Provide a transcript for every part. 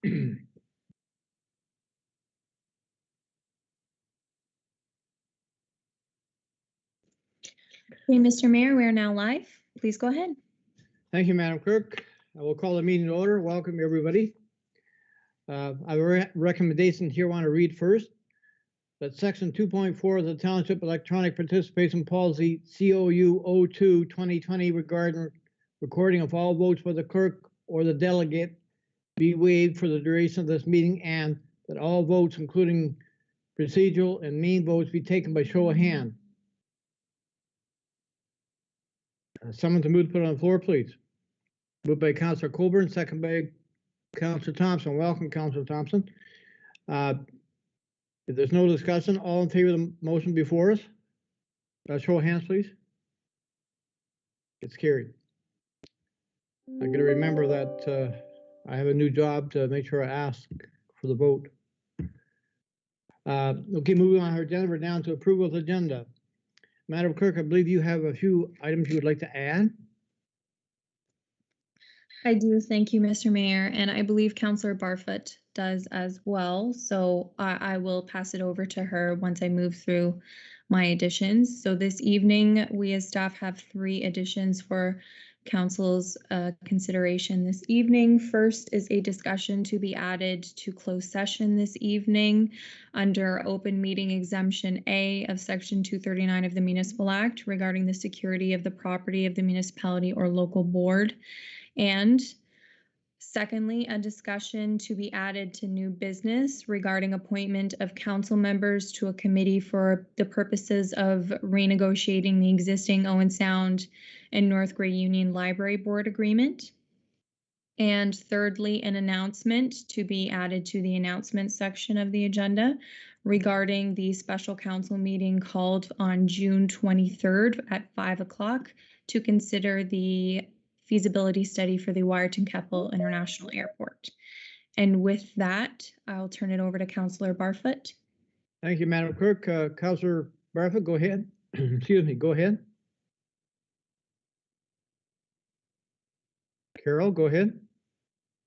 Okay, Mr. Mayor, we are now live. Please go ahead. Thank you, Madam Clerk. I will call the meeting to order. Welcome, everybody. I have a recommendation here I want to read first. That Section 2.4 of the Township Electronic Participation Policy COU 02-2020 regarding recording of all votes by the clerk or the delegate be waived for the duration of this meeting, and that all votes, including procedural and mean votes, be taken by show of hand. Someone to move to put it on the floor, please. Moved by Councilor Colburn, second by Councilor Thompson. Welcome, Councilor Thompson. If there's no discussion, all in favor of the motion before us? Show of hands, please. It's carried. I got to remember that I have a new job to make sure I ask for the vote. Okay, moving on our agenda, we're down to approval of the agenda. Madam Clerk, I believe you have a few items you would like to add. I do. Thank you, Mr. Mayor. And I believe Councillor Barfoot does as well. So I will pass it over to her once I move through my additions. So this evening, we as staff have 3 additions for Council's consideration this evening. First is a discussion to be added to closed session this evening under open meeting exemption A of Section 239 of the Municipal Act regarding the security of the property of the municipality or local board. And secondly, a discussion to be added to new business regarding appointment of council members to a committee for the purposes of renegotiating the existing Owen Sound and North Grey Union Library Board agreement. And thirdly, an announcement to be added to the announcement section of the agenda regarding the special council meeting called on June 23rd at 5 o'clock to consider the feasibility study for the Wyerton-Keppel International Airport. And with that, I'll turn it over to Councillor Barfoot. Thank you, Madam Clerk. Councillor Barfoot, go ahead. Excuse me, go ahead. Carol, go ahead.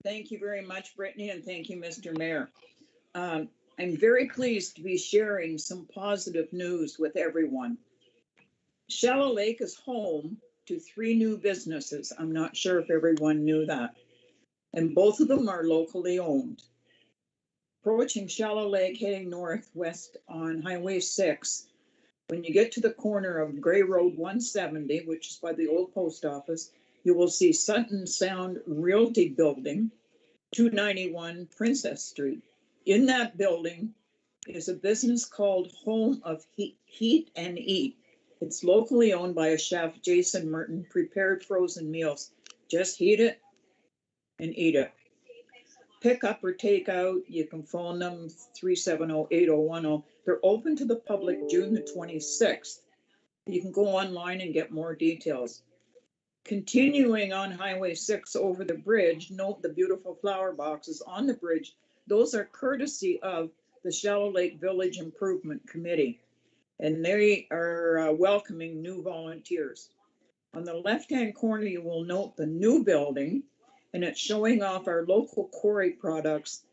Thank you very much, Brittany, and thank you, Mr. Mayor. I'm very pleased to be sharing some positive news with everyone. Shallow Lake is home to 3 new businesses. I'm not sure if everyone knew that. And both of them are locally owned. Approaching Shallow Lake, heading northwest on Highway 6, when you get to the corner of Gray Road 170, which is by the old post office, you will see Sutton Sound Realty Building, 291 Princess Street. In that building is a business called Home of Heat and Eat. It's locally owned by a chef, Jason Merton, prepared frozen meals. Just heat it and eat it. Pick up or take out, you can phone them 370-8010. They're open to the public June the 26th. You can go online and get more details. Continuing on Highway 6 over the bridge, note the beautiful flower boxes on the bridge. Those are courtesy of the Shallow Lake Village Improvement Committee, and they are welcoming new volunteers. On the left-hand corner, you will note the new building, and it's showing off our local quarry products,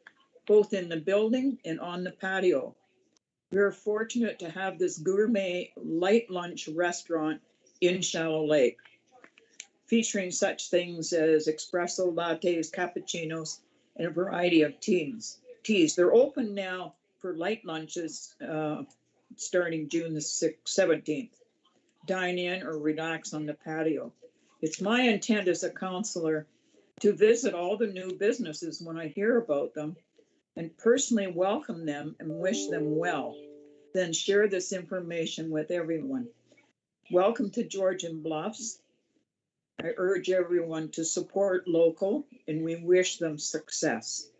both in the building and on the patio. We're fortunate to have this gourmet light lunch restaurant in Shallow Lake, featuring such things as espresso lattes, cappuccinos, and a variety of teas. They're open now for light lunches starting June the 17th. Dine in or relax on the patio. It's my intent as a councillor to visit all the new businesses when I hear about them and personally welcome them and wish them well, then share this information with everyone. Welcome to Georgian Bluffs. I urge everyone to support local, and we wish them success.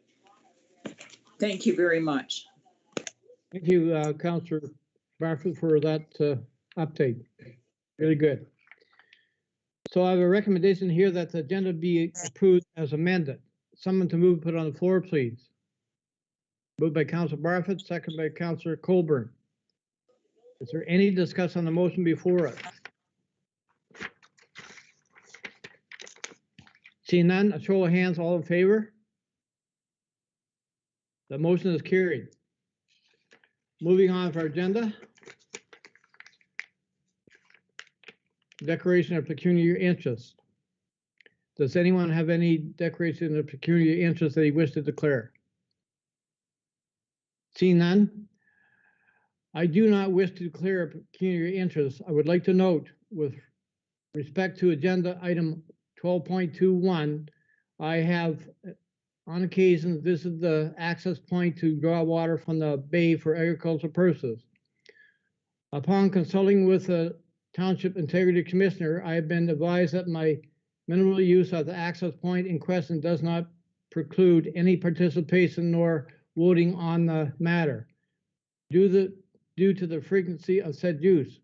Thank you very much. Thank you, Councillor Barfoot, for that update. Really good. So I have a recommendation here that the agenda be approved as amended. Someone to move, put on the floor, please. Moved by Councillor Barfoot, second by Councillor Colburn. Is there any discussion on the motion before us? Seeing none, a show of hands, all in favor? The motion is carried. Moving on for our agenda. Declaration of pecuniary interest. Does anyone have any declaration of pecuniary interest that he wishes to declare? Seeing none, I do not wish to declare a pecuniary interest. I would like to note, with respect to agenda item 12.21, I have on occasion visited the access point to draw water from the bay for agricultural purposes. Upon consulting with the Township Integrity Commissioner, I have been advised that my minimal use of the access point in question does not preclude any participation nor voting on the matter. Due to the frequency of said use,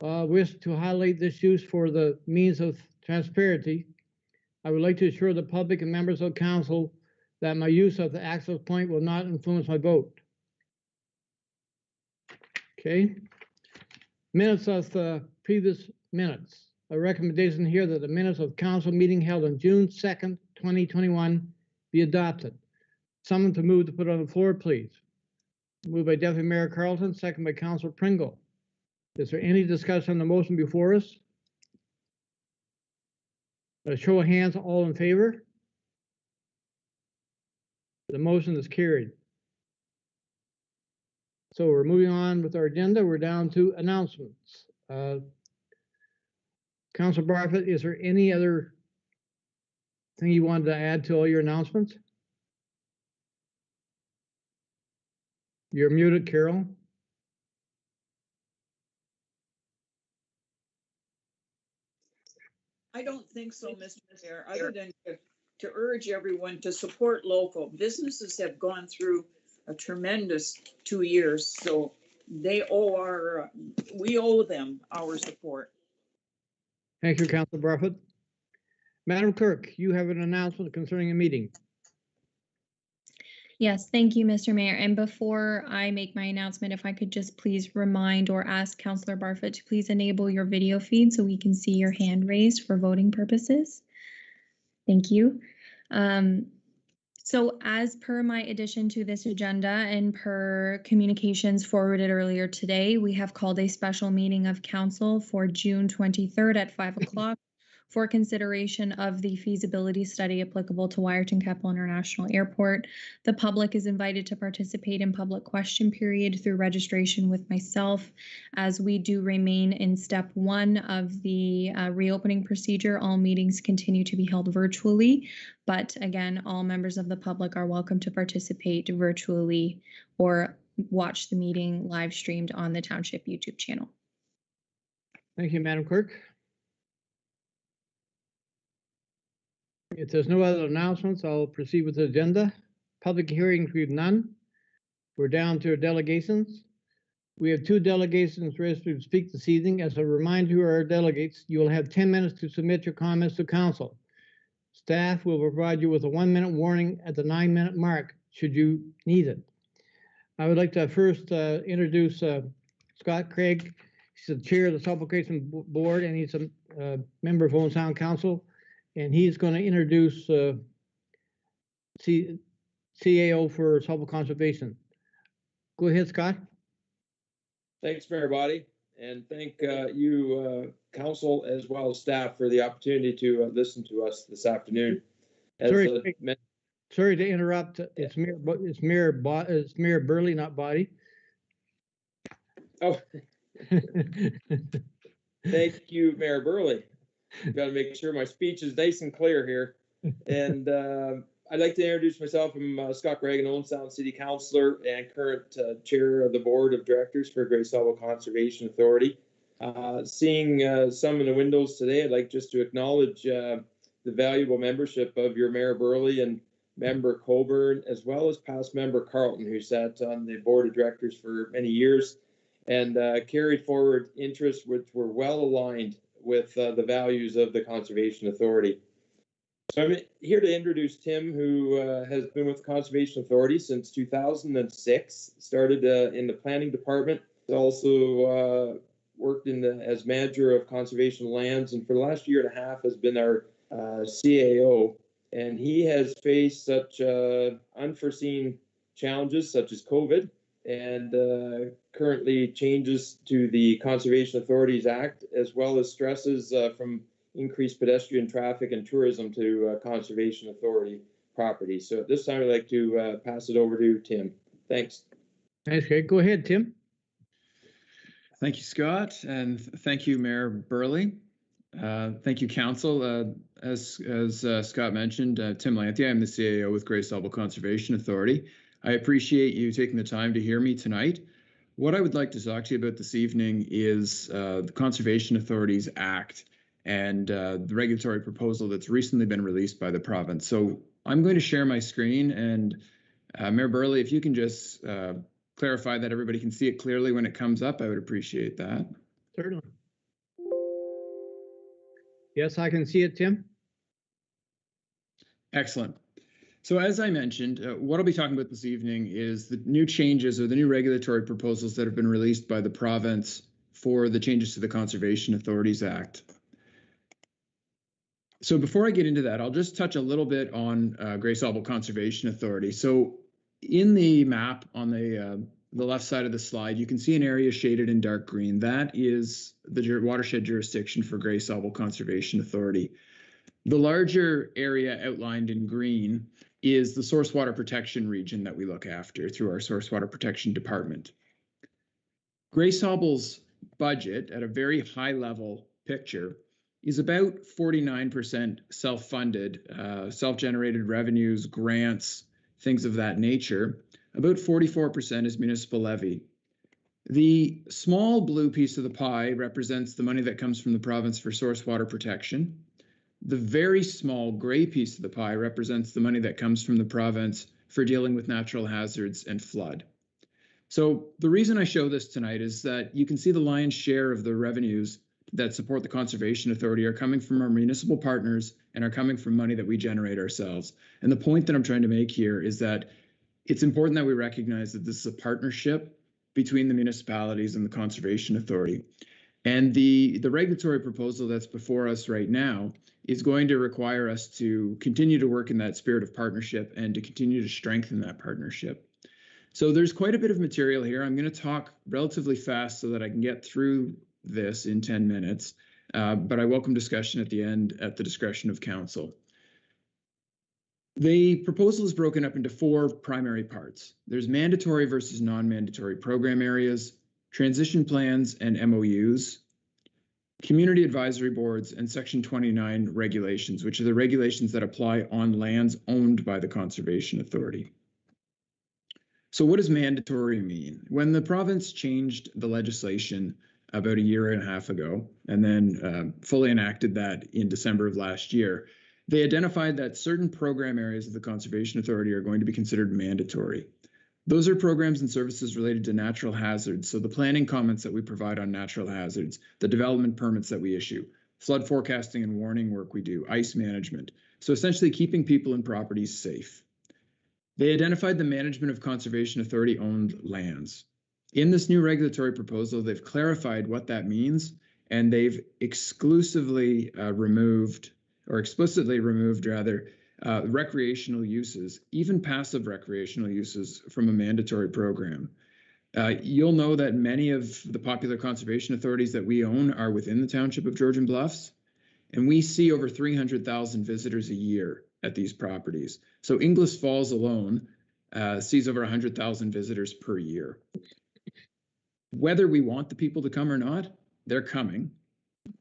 I wish to highlight this use for the means of transparency. I would like to assure the public and members of council that my use of the access point will not influence my vote. Okay. Minutes of the previous minutes. A recommendation here that the minutes of council meeting held on June 2nd, 2021 be adopted. Someone to move to put on the floor, please. Moved by Deputy Mayor Carlton, second by Councilor Pringle. Is there any discussion on the motion before us? A show of hands, all in favor? The motion is carried. So we're moving on with our agenda. We're down to announcements. Councilor Barfoot, is there any other thing you wanted to add to all your announcements? You're muted, Carol. I don't think so, Mr. Mayor, other than to urge everyone to support local. Businesses have gone through a tremendous 2 years, so we owe them our support. Thank you, Councilor Barfoot. Madam Clerk, you have an announcement concerning a meeting. Yes, thank you, Mr. Mayor. And before I make my announcement, if I could just please remind or ask Councilor Barfoot to please enable your video feed so we can see your hand raised for voting purposes. Thank you. So as per my addition to this agenda and per communications forwarded earlier today, we have called a special meeting of council for June 23rd at 5 o'clock for consideration of the feasibility study applicable to Wyerton Keppel International Airport. The public is invited to participate in public question period through registration with myself. As we do remain in step 1 of the reopening procedure, all meetings continue to be held virtually. But again, all members of the public are welcome to participate virtually or watch the meeting live streamed on the Township YouTube channel. Thank you, Madam Clerk. If there's no other announcements, I'll proceed with the agenda. Public hearings, we have none. We're down to our delegations. We have 2 delegations registered to speak this evening. As a reminder to our delegates, you will have 10 minutes to submit your comments to council. Staff will provide you with a 1-minute warning at the 9-minute mark should you need it. I would like to first introduce Scott Craig. He's the chair of the Supplication Board and he's a member of Owen Sound Council. And he's going to introduce CAO for Sulphur Conservation. Go ahead, Scott. Thanks, Mayor Body, and thank you, council, as well as staff, for the opportunity to listen to us this afternoon. Sorry to interrupt. It's Mayor Burley, not Body. Oh, thank you, Mayor Burley. Got to make sure my speech is nice and clear here. And I'd like to introduce myself. I'm Scott Reagan, Owen Sound City Councilor and current chair of the Board of Directors for Great Sulphur Conservation Authority. Seeing some of the windows today, I'd like just to acknowledge the valuable membership of your Mayor Burley and Member Coburn, as well as past member Carlton, who sat on the Board of Directors for many years and carried forward interests which were well aligned with the values of the Conservation Authority. So I'm here to introduce Tim, who has been with the Conservation Authority since 2006, started in the planning department, also worked as manager of conservation lands, and for the last 1.5 years has been our CAO. And he has faced such unforeseen challenges such as COVID and currently changes to the Conservation Authorities Act, as well as stresses from increased pedestrian traffic and tourism to Conservation Authority property. So at this time, I'd like to pass it over to Tim. Thanks. Thanks, Craig. Go ahead, Tim. Thank you, Scott, and thank you, Mayor Burley. Thank you, Council. As Scott mentioned, Tim Lanthia, I'm the CAO with Grace Double Conservation Authority. I appreciate you taking the time to hear me tonight. What I would like to talk to you about this evening is the Conservation Authorities Act and the regulatory proposal that's recently been released by the province. So I'm going to share my screen, and Mayor Burley, if you can just clarify that everybody can see it clearly when it comes up, I would appreciate that. Certainly. Yes, I can see it, Tim. Excellent. So as I mentioned, what I'll be talking about this evening is the new changes or the new regulatory proposals that have been released by the province for the changes to the Conservation Authorities Act. So before I get into that, I'll just touch a little bit on Grace Double Conservation Authority. So in the map on the left side of the slide, you can see an area shaded in dark green. That is the watershed jurisdiction for Grace Double Conservation Authority. The larger area outlined in green is the source water protection region that we look after through our source water protection department. Grace Double's budget at a very high level picture is about 49% self-funded, self-generated revenues, grants, things of that nature. About 44% is municipal levy. The small blue piece of the pie represents the money that comes from the province for source water protection. The very small gray piece of the pie represents the money that comes from the province for dealing with natural hazards and flood. So the reason I show this tonight is that you can see the lion's share of the revenues that support the Conservation Authority are coming from our municipal partners and are coming from money that we generate ourselves. And the point that I'm trying to make here is that it's important that we recognize that this is a partnership between the municipalities and the Conservation Authority. And the regulatory proposal that's before us right now is going to require us to continue to work in that spirit of partnership and to continue to strengthen that partnership. So there's quite a bit of material here. I'm going to talk relatively fast so that I can get through this in 10 minutes, but I welcome discussion at the end at the discretion of council. The proposal is broken up into 4 primary parts. There's mandatory versus non-mandatory program areas, transition plans and MOUs, community advisory boards, and Section 29 regulations, which are the regulations that apply on lands owned by the Conservation Authority. So what does mandatory mean? When the province changed the legislation about a year and a half ago, and then fully enacted that in December of last year, they identified that certain program areas of the Conservation Authority are going to be considered mandatory. Those are programs and services related to natural hazards, so the planning comments that we provide on natural hazards, the development permits that we issue, flood forecasting and warning work we do, ice management, so essentially keeping people and properties safe. They identified the management of Conservation Authority-owned lands. In this new regulatory proposal, they've clarified what that means, and they've explicitly removed recreational uses, even passive recreational uses, from a mandatory program. You'll know that many of the popular conservation authorities that we own are within the Township of Georgian Bluffs, and we see over 300,000 visitors a year at these properties. So Inglis Falls alone sees over 100,000 visitors per year. Whether we want the people to come or not, they're coming,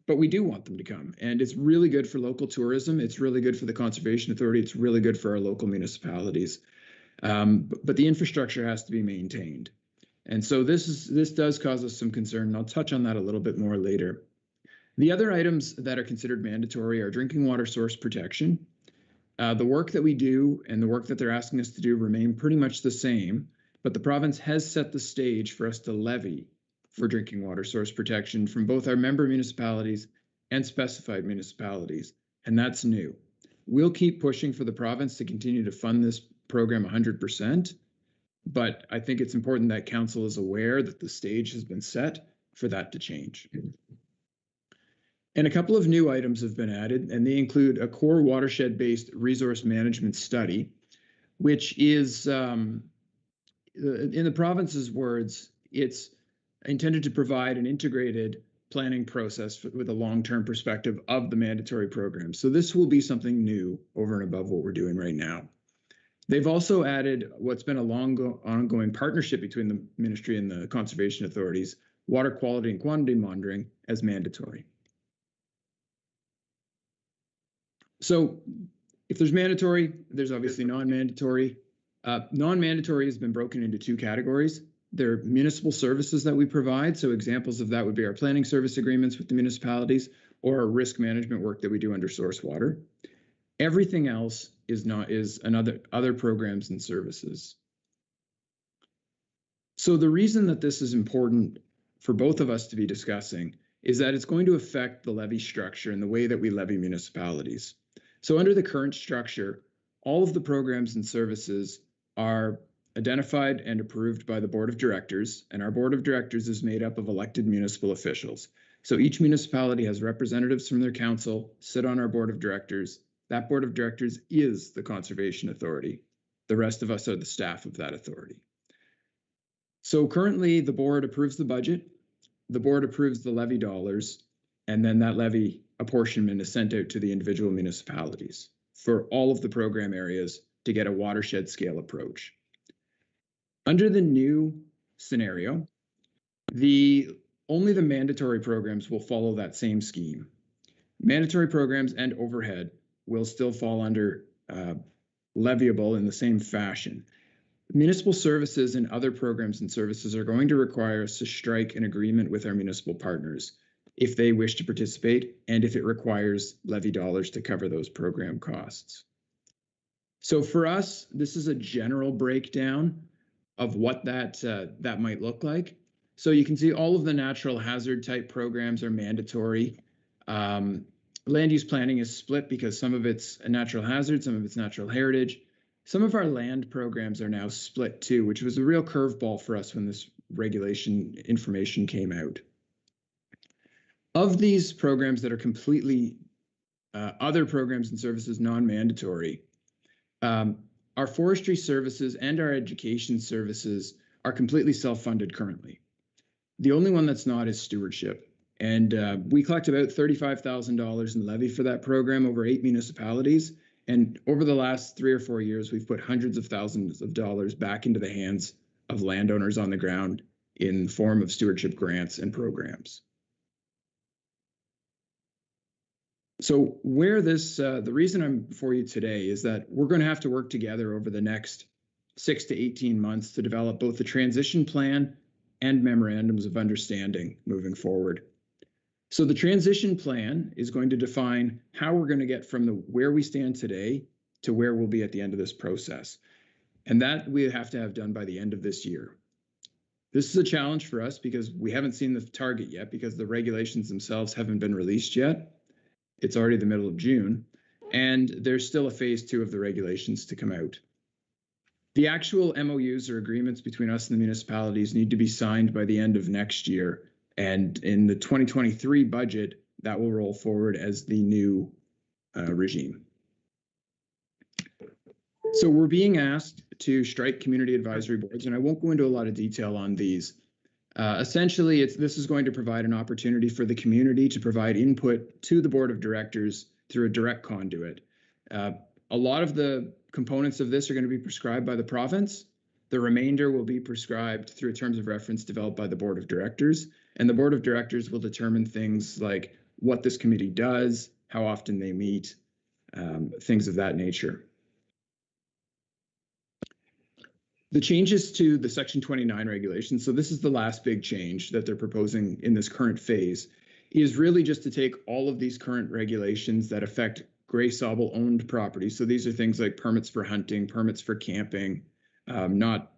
but we do want them to come. And it's really good for local tourism. It's really good for the Conservation Authority. It's really good for our local municipalities. But the infrastructure has to be maintained. And so this does cause us some concern, and I'll touch on that a little bit more later. The other items that are considered mandatory are drinking water source protection. The work that we do and the work that they're asking us to do remain pretty much the same, but the province has set the stage for us to levy for drinking water source protection from both our member municipalities and specified municipalities, and that's new. We'll keep pushing for the province to continue to fund this program 100%, but I think it's important that council is aware that the stage has been set for that to change. And a couple of new items have been added, and they include a core watershed-based resource management study, which is in the province's words, it's intended to provide an integrated planning process with a long-term perspective of the mandatory program. So this will be something new over and above what we're doing right now. They've also added what's been a long ongoing partnership between the ministry and the conservation authorities, water quality and quantity monitoring, as mandatory. So if there's mandatory, there's obviously non-mandatory. Non-mandatory has been broken into two categories. There are municipal services that we provide. So examples of that would be our planning service agreements with the municipalities or our risk management work that we do under source water. Everything else is other programs and services. So the reason that this is important for both of us to be discussing is that it's going to affect the levy structure and the way that we levy municipalities. So under the current structure, all of the programs and services are identified and approved by the board of directors, and our board of directors is made up of elected municipal officials. So each municipality has representatives from their council sit on our board of directors. That board of directors is the conservation authority. The rest of us are the staff of that authority. So currently the board approves the budget, the board approves the levy dollars, and then that levy apportionment is sent out to the individual municipalities for all of the program areas to get a watershed scale approach. Under the new scenario, only the mandatory programs will follow that same scheme. Mandatory programs and overhead will still fall under leviable in the same fashion. Municipal services and other programs and services are going to require us to strike an agreement with our municipal partners if they wish to participate and if it requires levy dollars to cover those program costs. So for us, this is a general breakdown of what that might look like. So you can see all of the natural hazard type programs are mandatory. Land use planning is split because some of it's a natural hazard, some of it's natural heritage. Some of our land programs are now split too, which was a real curveball for us when this regulation information came out. Of these programs that are completely other programs and services non-mandatory, our forestry services and our education services are completely self-funded currently. The only one that's not is stewardship. And we collect about $35,000 in levy for that program over 8 municipalities. And over the last 3 or 4 years, we've put hundreds of thousands of dollars back into the hands of landowners on the ground in the form of stewardship grants and programs. So where the reason I'm before you today is that we're going to have to work together over the next 6 to 18 months to develop both the transition plan and memorandums of understanding moving forward. So the transition plan is going to define how we're going to get from where we stand today to where we'll be at the end of this process. And that we have to have done by the end of this year. This is a challenge for us because we haven't seen the target yet because the regulations themselves haven't been released yet. It's already the middle of June, and there's still a phase 2 of the regulations to come out. The actual MOUs or agreements between us and the municipalities need to be signed by the end of next year. And in the 2023 budget, that will roll forward as the new regime. So we're being asked to strike community advisory boards, and I won't go into a lot of detail on these. Essentially, this is going to provide an opportunity for the community to provide input to the board of directors through a direct conduit. A lot of the components of this are going to be prescribed by the province. The remainder will be prescribed through terms of reference developed by the board of directors. And the board of directors will determine things like what this committee does, how often they meet, things of that nature. The changes to the Section 29 regulations, so this is the last big change that they're proposing in this current phase, is really just to take all of these current regulations that affect Gray Sauble owned property. So these are things like permits for hunting, permits for camping, not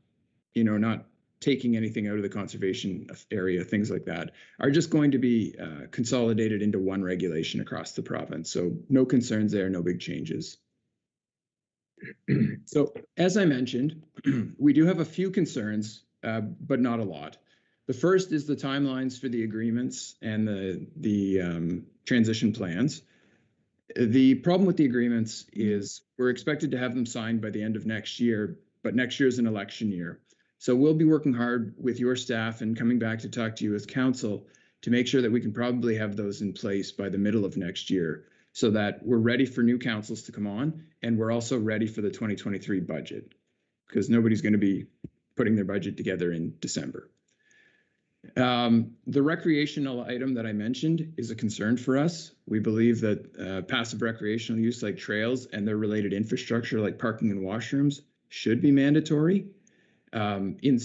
taking anything out of the conservation area, things like that, are just going to be consolidated into one regulation across the province. So no concerns there, no big changes. So as I mentioned, we do have a few concerns, but not a lot. The first is the timelines for the agreements and the transition plans. The problem with the agreements is we're expected to have them signed by the end of next year, but next year is an election year. So we'll be working hard with your staff and coming back to talk to you as council to make sure that we can probably have those in place by the middle of next year so that we're ready for new councils to come on, and we're also ready for the 2023 budget, because nobody's going to be putting their budget together in December. The recreational item that I mentioned is a concern for us. We believe that passive recreational use like trails and their related infrastructure like parking and washrooms should be mandatory. In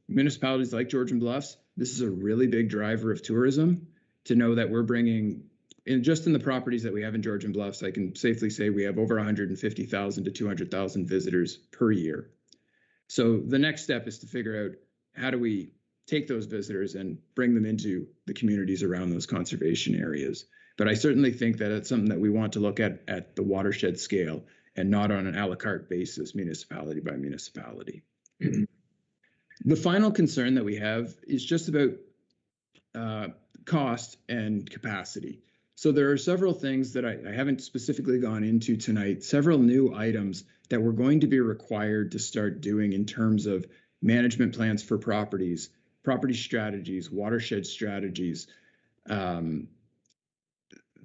municipalities like Georgian Bluffs, this is a really big driver of tourism. To know that we're bringing in, just in the properties that we have in Georgian Bluffs, I can safely say we have over 150,000 to 200,000 visitors per year. So the next step is to figure out how do we take those visitors and bring them into the communities around those conservation areas. But I certainly think that it's something that we want to look at the watershed scale and not on an a la carte basis, municipality by municipality. The final concern that we have is just about cost and capacity. So there are several things that I haven't specifically gone into tonight, several new items that we're going to be required to start doing in terms of management plans for properties, property strategies, watershed strategies, and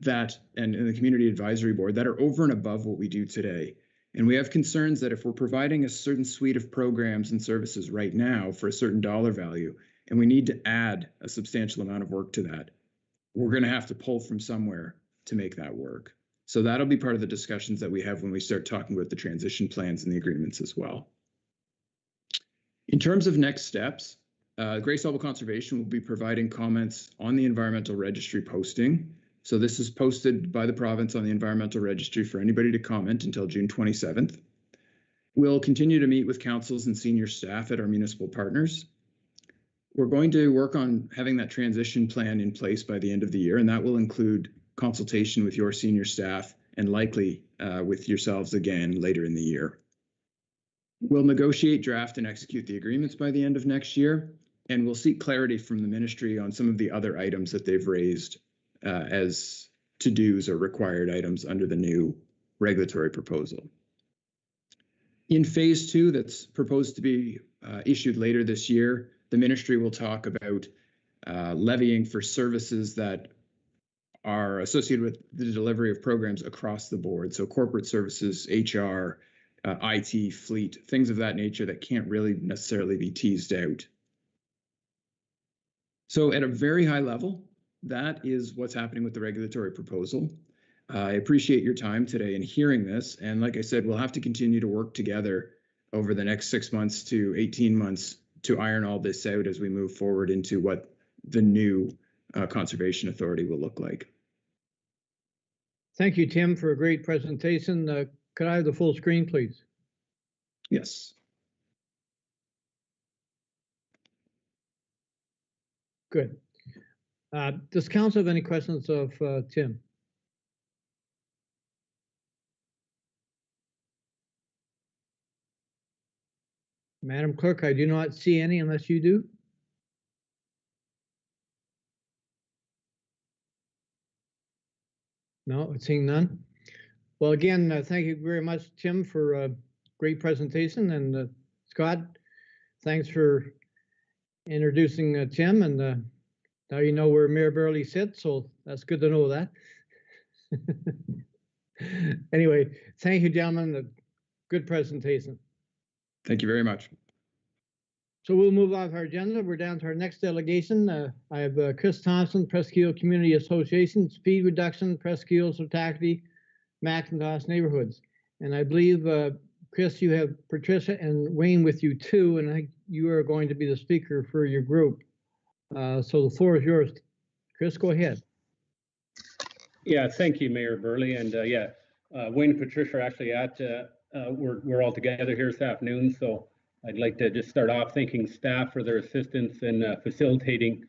the community advisory board that are over and above what we do today. And we have concerns that if we're providing a certain suite of programs and services right now for a certain dollar value, and we need to add a substantial amount of work to that, we're going to have to pull from somewhere to make that work. So that'll be part of the discussions that we have when we start talking about the transition plans and the agreements as well. In terms of next steps, Grey Sauble Conservation will be providing comments on the environmental registry posting. So this is posted by the province on the environmental registry for anybody to comment until June 27th. We'll continue to meet with councils and senior staff at our municipal partners. We're going to work on having that transition plan in place by the end of the year, and that will include consultation with your senior staff and likely with yourselves again later in the year. We'll negotiate, draft, and execute the agreements by the end of next year, and we'll seek clarity from the ministry on some of the other items that they've raised as to-dos or required items under the new regulatory proposal. In phase 2, that's proposed to be issued later this year, the ministry will talk about levying for services that are associated with the delivery of programs across the board. So corporate services, HR, IT, fleet, things of that nature that can't really necessarily be teased out. So at a very high level, that is what's happening with the regulatory proposal. I appreciate your time today in hearing this. And like I said, we'll have to continue to work together over the next 6 months to 18 months to iron all this out as we move forward into what the new Conservation Authority will look like. Thank you, Tim, for a great presentation. Could I have the full screen, please? Yes. Good. Does council have any questions of Tim? Madam Clerk, I do not see any unless you do. No, seeing none. Well, again, thank you very much, Tim, for a great presentation. And Scott, thanks for introducing Tim. And now you know where Mayor Burley sits, so that's good to know that. Anyway, thank you, gentlemen. Good presentation. Thank you very much. So we'll move off our agenda. We're down to our next delegation. I have Chris Thompson, Presqu'île Community Association, Speed Reduction, Presqu'île, Sotacity, McIntosh Neighborhoods. And I believe, Chris, you have Patricia and Wayne with you too, and I think you are going to be the speaker for your group. So the floor is yours. Chris, go ahead. Yeah, thank you, Mayor Burley. And Wayne and Patricia are actually we're all together here this afternoon. So I'd like to just start off thanking staff for their assistance in facilitating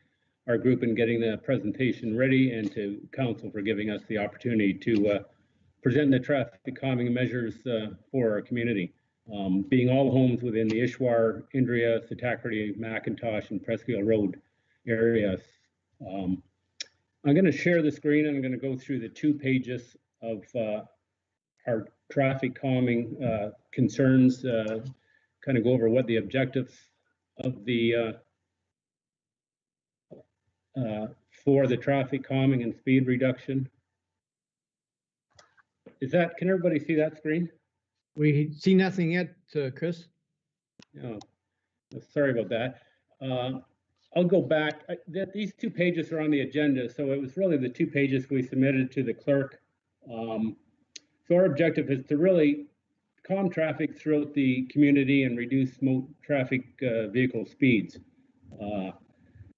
our group and getting the presentation ready, and to council for giving us the opportunity to present the traffic calming measures for our community. Being all homes within the Ishwar, Indria, Sotacity, McIntosh, and Presqu'île Road areas. I'm going to share the screen, and I'm going to go through the 2 pages of our traffic calming concerns, kind of go over what the objectives of the for the traffic calming and speed reduction. Can everybody see that screen? We see nothing yet, Chris. Oh, sorry about that. I'll go back. These 2 pages are on the agenda, so it was really the 2 pages we submitted to the clerk. So our objective is to really calm traffic throughout the community and reduce traffic vehicle speeds.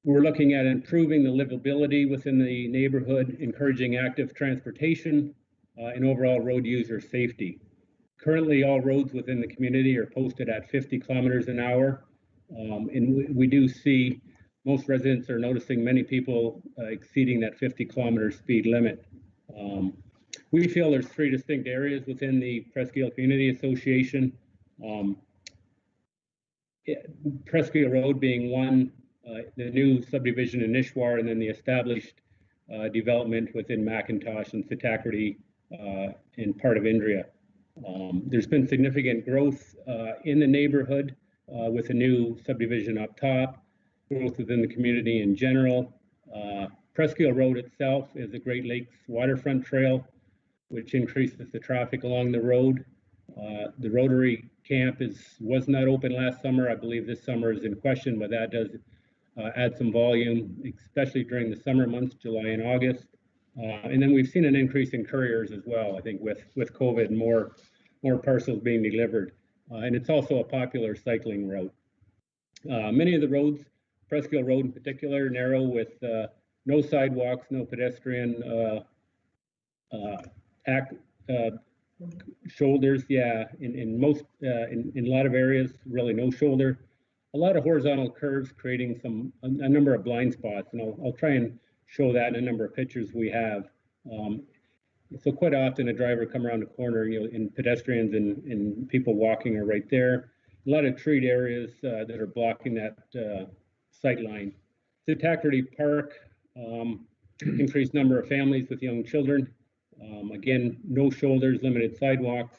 We're looking at improving the livability within the neighborhood, encouraging active transportation, and overall road user safety. Currently, all roads within the community are posted at 50 kilometers an hour. And we do see most residents are noticing many people exceeding that 50 kilometer speed limit. We feel there's 3 distinct areas within the Presqu'île Community Association. Presqu'île Road being one, the new subdivision in Nishwar, and then the established development within McIntosh and Sitakardi and part of Indria. There's been significant growth in the neighborhood with a new subdivision up top, growth within the community in general. Presqu'île Road itself is a Great Lakes waterfront trail, which increases the traffic along the road. The Rotary camp was not open last summer. I believe this summer is in question, but that does add some volume, especially during the summer months, July and August. And then we've seen an increase in couriers as well, I think with COVID, more parcels being delivered. And it's also a popular cycling route. Many of the roads, Presqu'île Road in particular, narrow with no sidewalks, no pedestrian shoulders. Yeah, in a lot of areas, really no shoulder. A lot of horizontal curves, creating a number of blind spots, and I'll try and show that in a number of pictures we have. So quite often a driver come around the corner, and pedestrians and people walking are right there. A lot of treed areas that are blocking that sight line. Sitakardi Park, increased number of families with young children. Again, no shoulders, limited sidewalks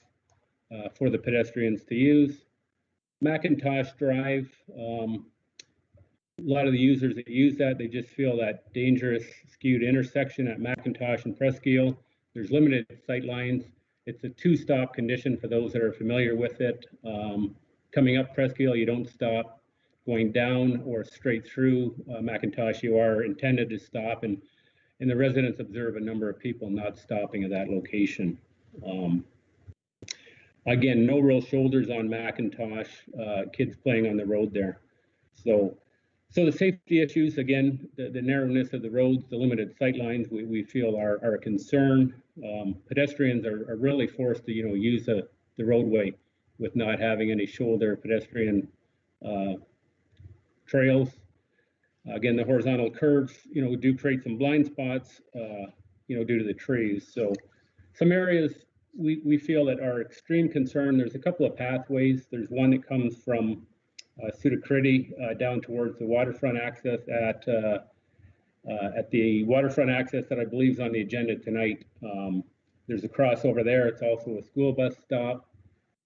for the pedestrians to use. McIntosh Drive, a lot of the users that use that, they just feel that dangerous skewed intersection at McIntosh and Presqu'île. There's limited sight lines. It's a 2-stop condition for those that are familiar with it. Coming up Presqu'île, you don't stop. Going down or straight through McIntosh, you are intended to stop, and the residents observe a number of people not stopping at that location. Again, no real shoulders on McIntosh, kids playing on the road there. So the safety issues, again, the narrowness of the roads, the limited sight lines, we feel are a concern. Pedestrians are really forced to, use the roadway with not having any shoulder pedestrian trails. Again, the horizontal curves, do create some blind spots, due to the trees. So some areas we feel that are extreme concern. There's a couple of pathways. There's one that comes from Sitakardi down towards the waterfront access at the waterfront access that I believe is on the agenda tonight. There's a crossover there. It's also a school bus stop.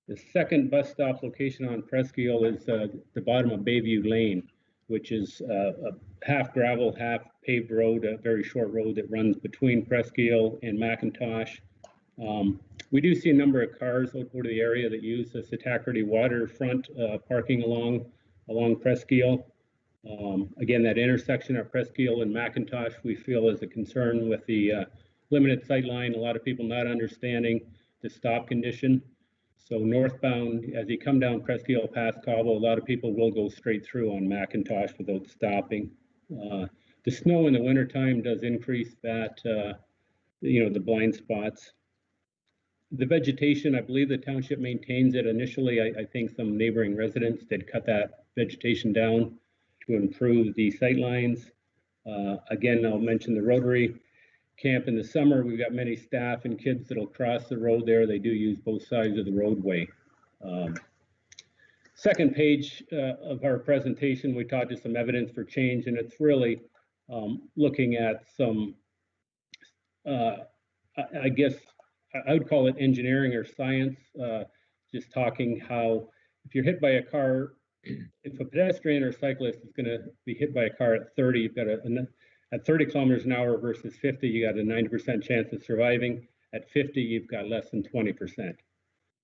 The second bus stop location on Presqu'île is the bottom of Bayview Lane, which is a half gravel, half paved road, a very short road that runs between Presqu'île and McIntosh. We do see a number of cars out to the area that use the Sitakardi waterfront parking along Presqu'île. Again, that intersection of Presqu'île and McIntosh, we feel is a concern with the limited sight line. A lot of people not understanding the stop condition. So northbound, as you come down Presqu'île past Cabo, a lot of people will go straight through on McIntosh without stopping. The snow in the wintertime does increase that, the blind spots. The vegetation, I believe the township maintains it. Initially, I think some neighboring residents did cut that vegetation down to improve the sight lines. Again, I'll mention the Rotary camp in the summer. We've got many staff and kids that'll cross the road there. They do use both sides of the roadway. Second page of our presentation, we talked to some evidence for change, and it's really looking at some, I guess, I would call it engineering or science, just talking how if you're hit by a car if a pedestrian or cyclist is going to be hit by a car at 30, you've got at 30 kilometers an hour versus 50, you got a 90% chance of surviving. At 50, you've got less than 20%.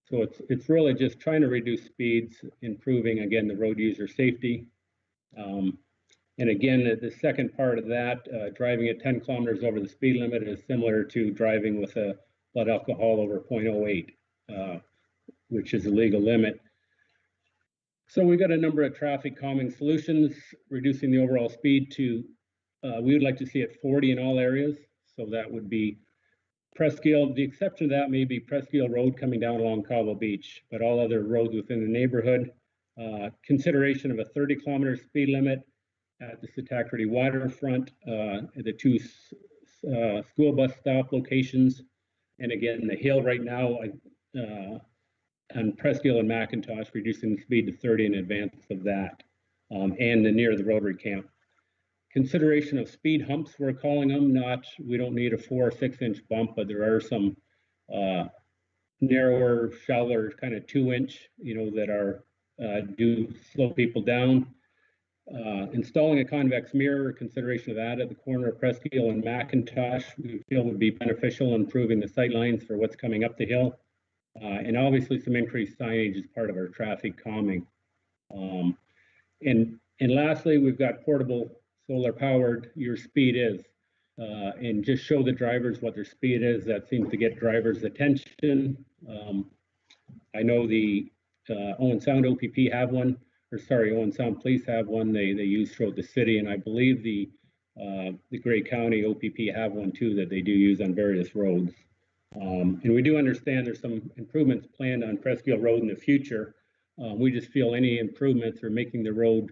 So it's really just trying to reduce speeds, improving, again, the road user safety. And again, the second part of that, driving at 10 kilometers over the speed limit is similar to driving with a blood alcohol over 0.08, which is a legal limit. So we've got a number of traffic calming solutions, reducing the overall speed to, we would like to see it 40 in all areas. So that would be Presqu'île. The exception to that may be Presqu'île Road coming down along Cobble Beach, but all other roads within the neighborhood. Consideration of a 30-kilometer speed limit at the Sitacarity waterfront, the two school bus stop locations. And again, the hill right now on Presqu'île and McIntosh, reducing the speed to 30 in advance of that, and near the Rotary Camp. Consideration of speed humps, we're calling them. We don't need a 4 or 6 inch bump, but there are some narrower, shallower, kind of 2 inch, that are do slow people down. Installing a convex mirror, consideration of that at the corner of Presqu'île and McIntosh, we feel would be beneficial in improving the sight lines for what's coming up the hill. And obviously some increased signage is part of our traffic calming. And lastly, we've got portable solar powered your speed is, and just show the drivers what their speed is. That seems to get drivers' attention. I know the Owen Sound OPP have one, or sorry, Owen Sound Police have one. They use throughout the city, and I believe the Grey County OPP have one too that they do use on various roads. And we do understand there's some improvements planned on Presqu'île Road in the future. We just feel any improvements or making the road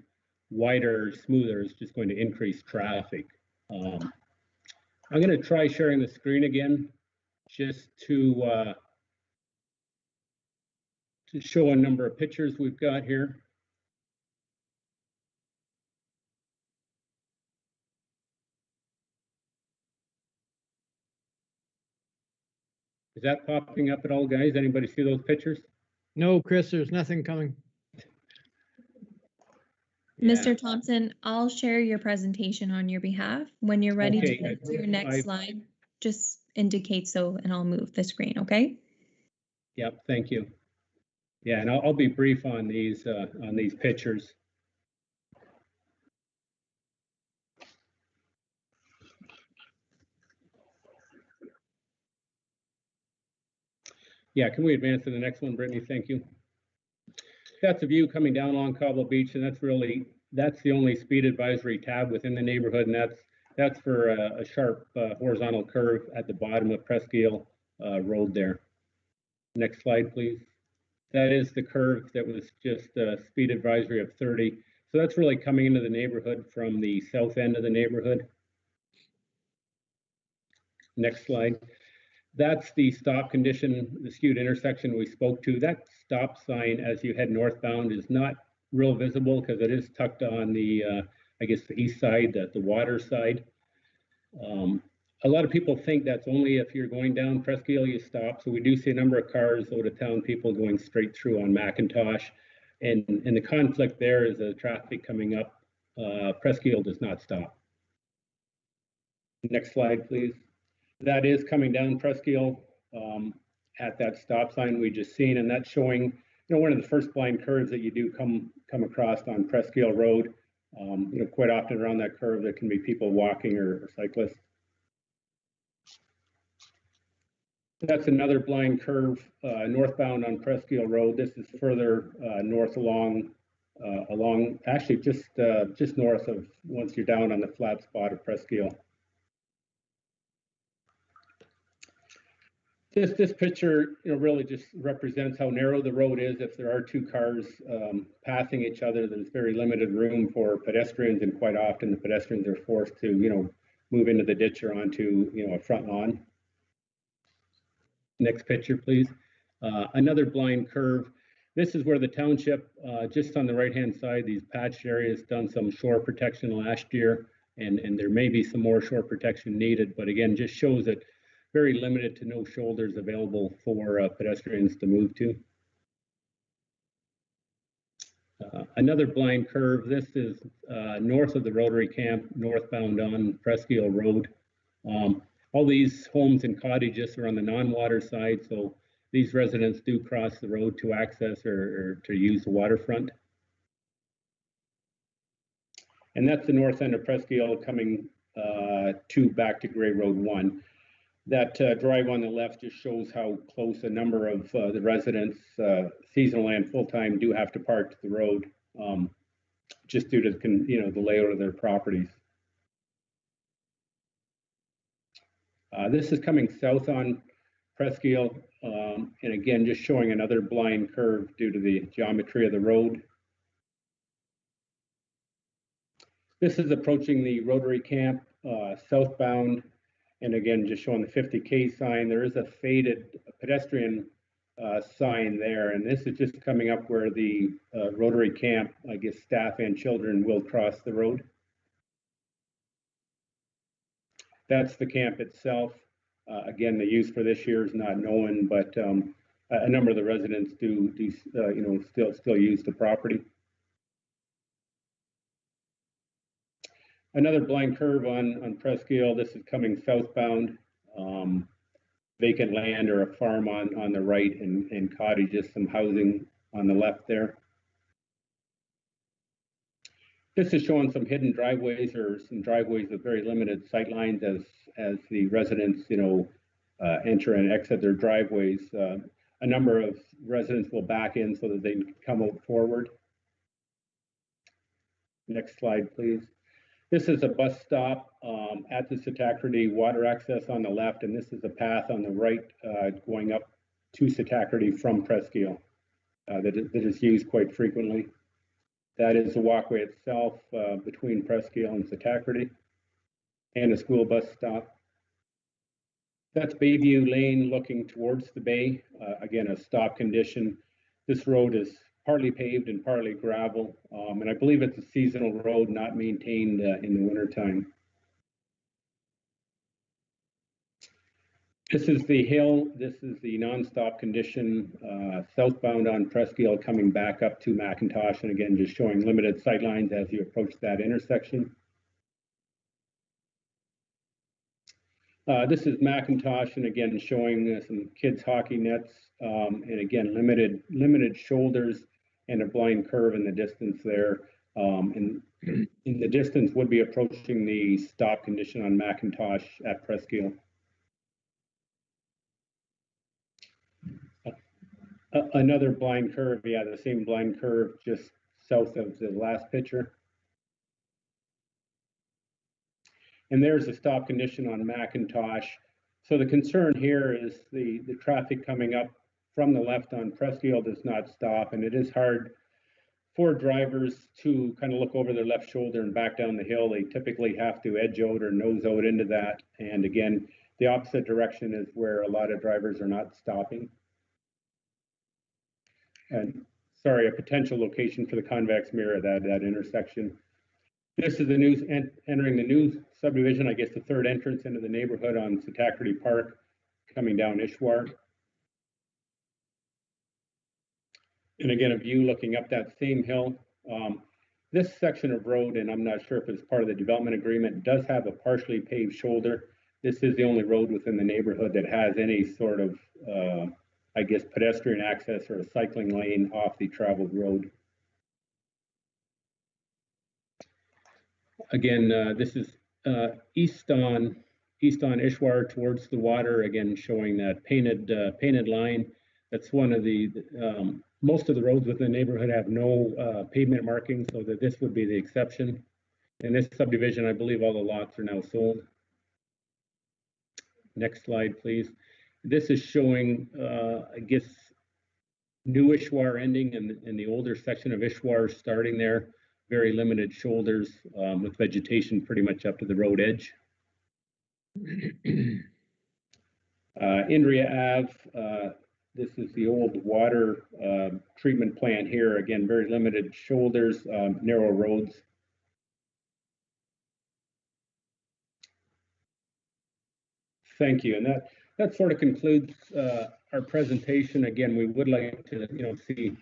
wider, smoother is just going to increase traffic. I'm going to try sharing the screen again just to show a number of pictures we've got here. Is that popping up at all, guys? Anybody see those pictures? No, Chris, there's nothing coming. Mr. Thompson, I'll share your presentation on your behalf. When you're ready to move to your next slide, just indicate so and I'll move the screen, okay? Yep, thank you. Yeah, and I'll be brief on these pictures. Yeah, can we advance to the next one, Brittany? Thank you. That's a view coming down along Cobble Beach, and that's the only speed advisory tab within the neighborhood, and that's for a sharp horizontal curve at the bottom of Presqu'île Road there. Next slide, please. That is the curve that was just speed advisory of 30. So that's really coming into the neighborhood from the south end of the neighborhood. Next slide. That's the stop condition, the skewed intersection we spoke to. That stop sign as you head northbound is not real visible because it is tucked on the, I guess, the east side, the water side. A lot of people think that's only if you're going down Presqu'île, you stop. So we do see a number of cars, out of town people going straight through on McIntosh. And the conflict there is the traffic coming up. Presqu'île does not stop. Next slide, please. That is coming down Presqu'île at that stop sign we just seen, and that's showing, one of the first blind curves that you do come across on Presqu'île Road. Quite often around that curve there can be people walking or cyclists. That's another blind curve northbound on Presqu'île Road. This is further north along actually just north of once you're down on the flat spot of Presqu'île. This picture, really just represents how narrow the road is. If there are two cars passing each other, there's very limited room for pedestrians, and quite often the pedestrians are forced to, move into the ditch or onto, a front lawn. Next picture, please. Another blind curve. This is where the township, just on the right-hand side, these patched areas, done some shore protection last year, and there may be some more shore protection needed, but again, just shows that very limited to no shoulders available for pedestrians to move to. Another blind curve. This is north of the Rotary Camp, northbound on Presqu'île Road. All these homes and cottages are on the non-water side, so these residents do cross the road to access or to use the waterfront. And that's the north end of Presqu'île coming back to Gray Road 1. That drive on the left just shows how close a number of the residents, seasonal and full-time, do have to park to the road, just due to the layout of their properties. This is coming south on Presqu'île, and again, just showing another blind curve due to the geometry of the road. This is approaching the Rotary Camp southbound, and again, just showing the 50K sign. There is a faded pedestrian sign there, and this is just coming up where the Rotary Camp, I guess, staff and children will cross the road. That's the camp itself. Again, the use for this year is not known, but a number of the residents do still use the property. Another blind curve on Presqu'île. This is coming southbound. Vacant land or a farm on the right, and cottages, some housing on the left there. This is showing some hidden driveways or some driveways with very limited sight lines as the residents, enter and exit their driveways. A number of residents will back in so that they can come out forward. Next slide, please. This is a bus stop at the Satacrity water access on the left, and this is a path on the right going up to Satacrity from Presqu'île that is used quite frequently. That is the walkway itself between Presqu'île and Satacrity, and a school bus stop. That's Bayview Lane looking towards the bay. Again, a stop condition. This road is partly paved and partly gravel, and I believe it's a seasonal road, not maintained in the wintertime. This is the hill. This is the non-stop condition southbound on Presqu'île coming back up to McIntosh, and again, just showing limited sight lines as you approach that intersection. This is McIntosh, and again, showing some kids' hockey nets, and again, limited shoulders and a blind curve in the distance there. And in the distance would be approaching the stop condition on McIntosh at Presqu'île. Another blind curve, yeah, the same blind curve just south of the last picture. And there's a stop condition on McIntosh. So the concern here is the traffic coming up from the left on Presqu'île does not stop, and it is hard for drivers to kind of look over their left shoulder and back down the hill. They typically have to edge out or nose out into that. And again, the opposite direction is where a lot of drivers are not stopping. And sorry, a potential location for the convex mirror, that intersection. This is the new entering the new subdivision, I guess the third entrance into the neighborhood on Satacrity Park, coming down Ishwar. And again, a view looking up that same hill. This section of road, and I'm not sure if it's part of the development agreement, does have a partially paved shoulder. This is the only road within the neighborhood that has any sort of, I guess, pedestrian access or a cycling lane off the traveled road. Again, this is east on Ishwar towards the water. Again, showing that painted line. That's one of the most of the roads within the neighborhood have no pavement markings, so that this would be the exception. In this subdivision, I believe all the lots are now sold. Next slide, please. This is showing, I guess, new Ishwar ending and the older section of Ishwar starting there. Very limited shoulders with vegetation pretty much up to the road edge. Indria Ave, this is the old water treatment plant here. Again, very limited shoulders, narrow roads. Thank you, and that sort of concludes our presentation. Again, we would like to see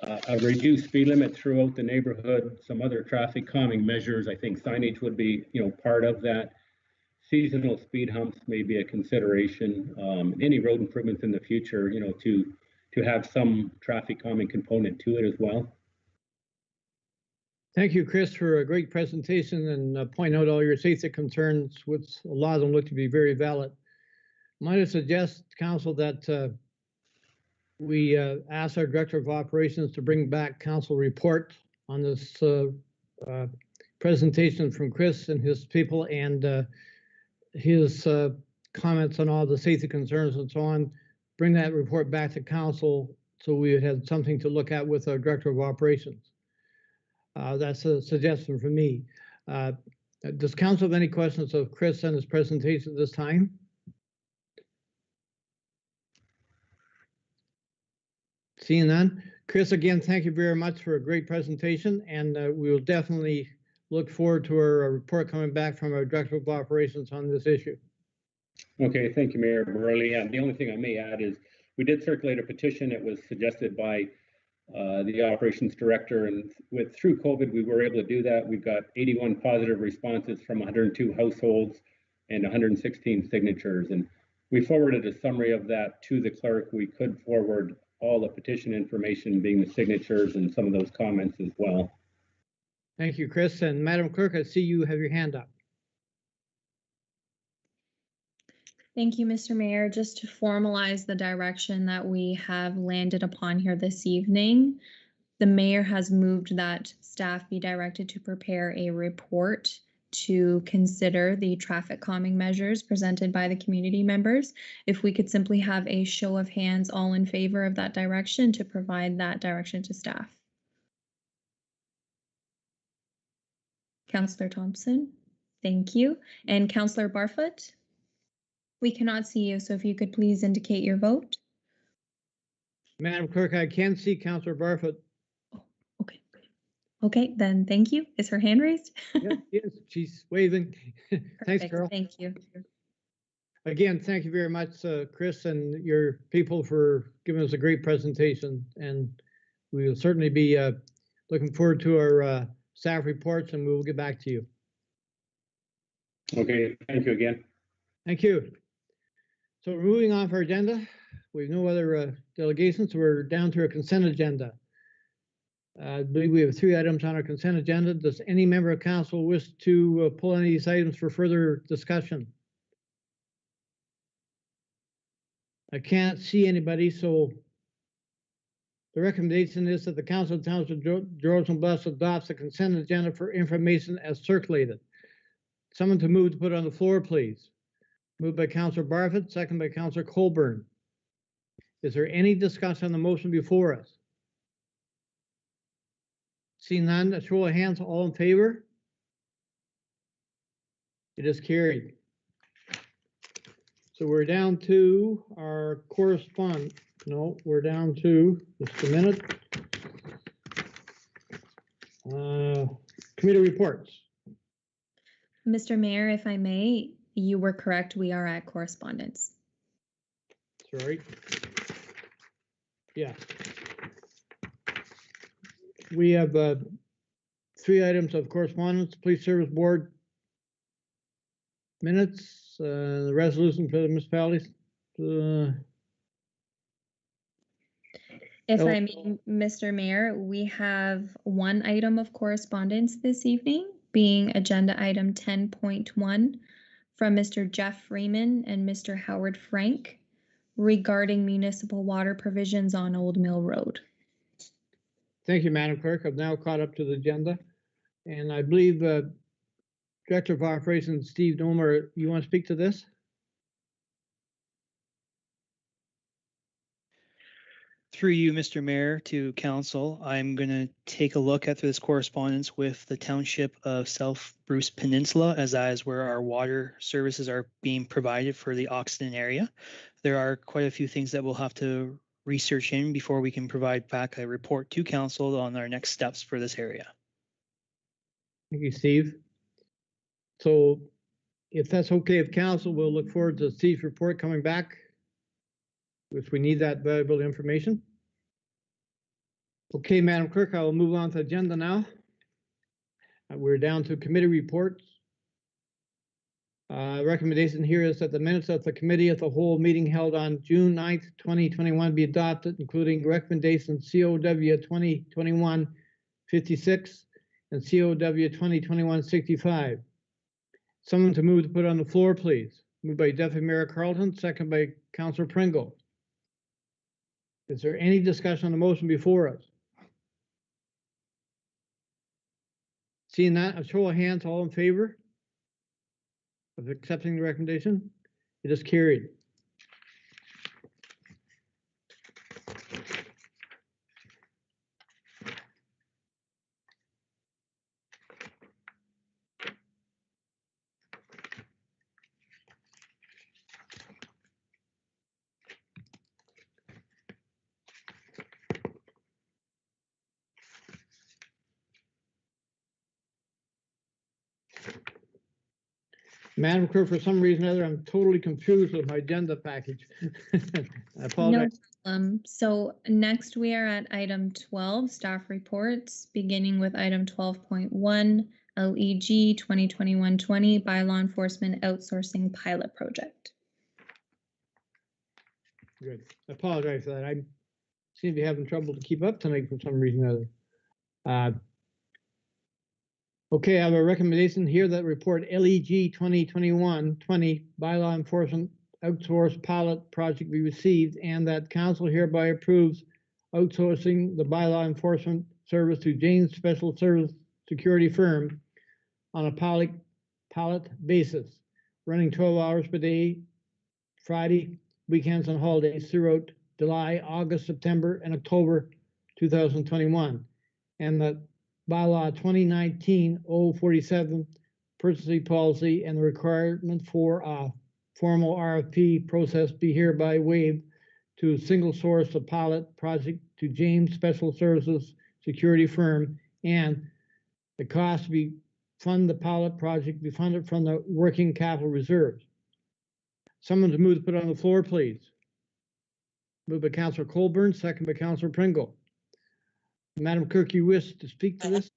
a reduced speed limit throughout the neighborhood, some other traffic calming measures. I think signage would be, part of that. Seasonal speed humps may be a consideration. Any road improvements in the future, to have some traffic calming component to it as well. Thank you, Chris, for a great presentation and pointing out all your safety concerns, which a lot of them look to be very valid. Might I suggest, Council, that we ask our Director of Operations to bring back Council report on this presentation from Chris and his people, and his comments on all the safety concerns and so on. Bring that report back to Council so we would have something to look at with our Director of Operations. That's a suggestion from me. Does Council have any questions of Chris and his presentation at this time? Seeing none. Chris, again, thank you very much for a great presentation, and we will definitely look forward to our report coming back from our Director of Operations on this issue. Okay, thank you, Mayor Burley. And the only thing I may add is we did circulate a petition. It was suggested by the operations director, and through COVID, we were able to do that. We've got 81 positive responses from 102 households and 116 signatures. And we forwarded a summary of that to the clerk. We could forward all the petition information, being the signatures and some of those comments as well. Thank you, Chris. And Madam Clerk, I see you have your hand up. Thank you, Mr. Mayor. Just to formalize the direction that we have landed upon here this evening, the mayor has moved that staff be directed to prepare a report to consider the traffic calming measures presented by the community members. If we could simply have a show of hands, all in favor of that direction, to provide that direction to staff. Councillor Thompson, thank you. And Councillor Barfoot? We cannot see you, so if you could please indicate your vote. Madam Clerk, I can see Councillor Barfoot. Oh, okay. Okay, then thank you. Is her hand raised? Yes, she's waving. Thanks, Perfect, Carol. thank you. Again, thank you very much, Chris, and your people for giving us a great presentation. And we will certainly be looking forward to our staff reports, and we will get back to you. Okay, thank you again. Thank you. So we're moving on for our agenda. We have no other delegations. We're down to our consent agenda. I believe we have 3 items on our consent agenda. Does any member of council wish to pull any of these items for further discussion? I can't see anybody, so the recommendation is that the Council of Township of Georgian Bluffs adopts the consent agenda for information as circulated. Someone to move to put on the floor, please. Moved by Councillor Barfoot, second by Councillor Colburn. Is there any discussion on the motion before us? Seeing none, a show of hands, all in favor? It is carried. So we're down to our correspondence. No, we're down to, just a minute. Committee reports. Mr. Mayor, if I may, you were correct. We are at correspondence. Sorry. Yeah. We have 3 items of correspondence: Police Service Board minutes, the resolution for the municipalities. If I may, Mr. Mayor, we have 1 item of correspondence this evening, being agenda item 10.1 from Mr. Jeff Freeman and Mr. Howard Frank regarding municipal water provisions on Old Mill Road. Thank you, Madam Clerk. I've now caught up to the agenda. And I believe Director of Operations, Steve Domer, you want to speak to this? Through you, Mr. Mayor, to Council, I'm going to take a look at this correspondence with the Township of South Bruce Peninsula, as that is where our water services are being provided for the Oxton area. There are quite a few things that we'll have to research in before we can provide back a report to Council on our next steps for this area. Thank you, Steve. So if that's okay with Council, we'll look forward to Steve's report coming back, which we need that valuable information. Okay, Madam Clerk, I will move on to agenda now. We're down to committee reports. Recommendation here is that the minutes of the committee of the whole meeting held on June 9th, 2021 be adopted, including recommendations COW 2021-56 and COW 2021-65. Someone to move to put on the floor, please. Moved by Deputy Mayor Carlton, second by Councilor Pringle. Is there any discussion on the motion before us? Seeing that, a show of hands, all in favor of accepting the recommendation? It is carried. Madam Clerk, for some reason or other, I'm totally confused with my agenda package. I apologize. No. So next we are at item 12, staff reports, beginning with item 12.1, LEG 2021-20 by law enforcement outsourcing pilot project. Good. I apologize for that. I seem to be having trouble to keep up tonight for some reason or other. Okay, I have a recommendation here that report LEG 2021-20 by law enforcement outsourced pilot project be received, and that council hereby approves outsourcing the by law enforcement service to James Special Service Security Firm on a pilot basis, running 12 hours per day, Friday, weekends and holidays throughout July, August, September, and October 2021. And that bylaw 2019-047 purchasing policy and the requirement for a formal RFP process be hereby waived to a single source of pilot project to James Special Services Security Firm, and the cost to be fund the pilot project be funded from the working capital reserves. Someone to move to put on the floor, please. Moved by Councilor Colburn, second by Councilor Pringle. Madam Clerk, you wish to speak to this?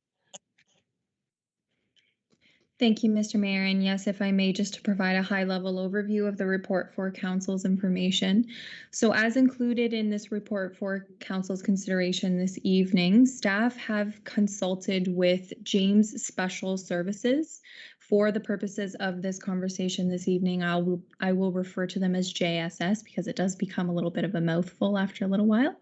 Thank you, Mr. Mayor. And yes, if I may, just to provide a high-level overview of the report for Council's information. So as included in this report for Council's consideration this evening, staff have consulted with James Special Services. For the purposes of this conversation this evening, I will refer to them as JSS because it does become a little bit of a mouthful after a little while.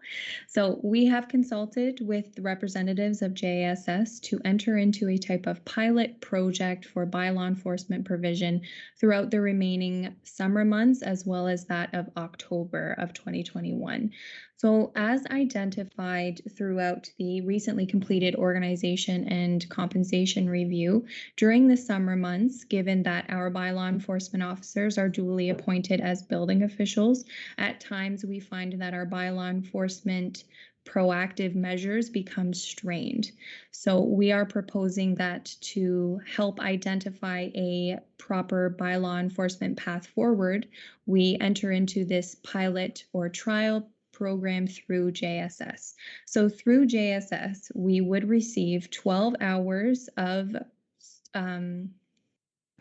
So we have consulted with the representatives of JSS to enter into a type of pilot project for by law enforcement provision throughout the remaining summer months, as well as that of October of 2021. So as identified throughout the recently completed organization and compensation review, during the summer months, given that our by law enforcement officers are duly appointed as building officials, at times we find that our by law enforcement proactive measures become strained. So we are proposing that to help identify a proper by law enforcement path forward, we enter into this pilot or trial program through JSS. So through JSS, we would receive 12 hours of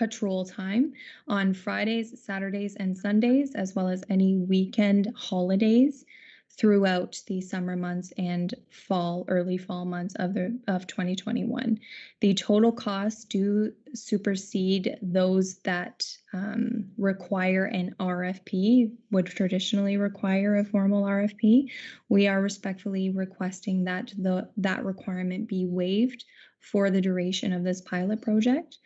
patrol time on Fridays, Saturdays, and Sundays, as well as any weekend holidays throughout the summer months and early fall months of 2021. The total costs do supersede those that require an RFP, would traditionally require a formal RFP. We are respectfully requesting that that requirement be waived for the duration of this pilot project.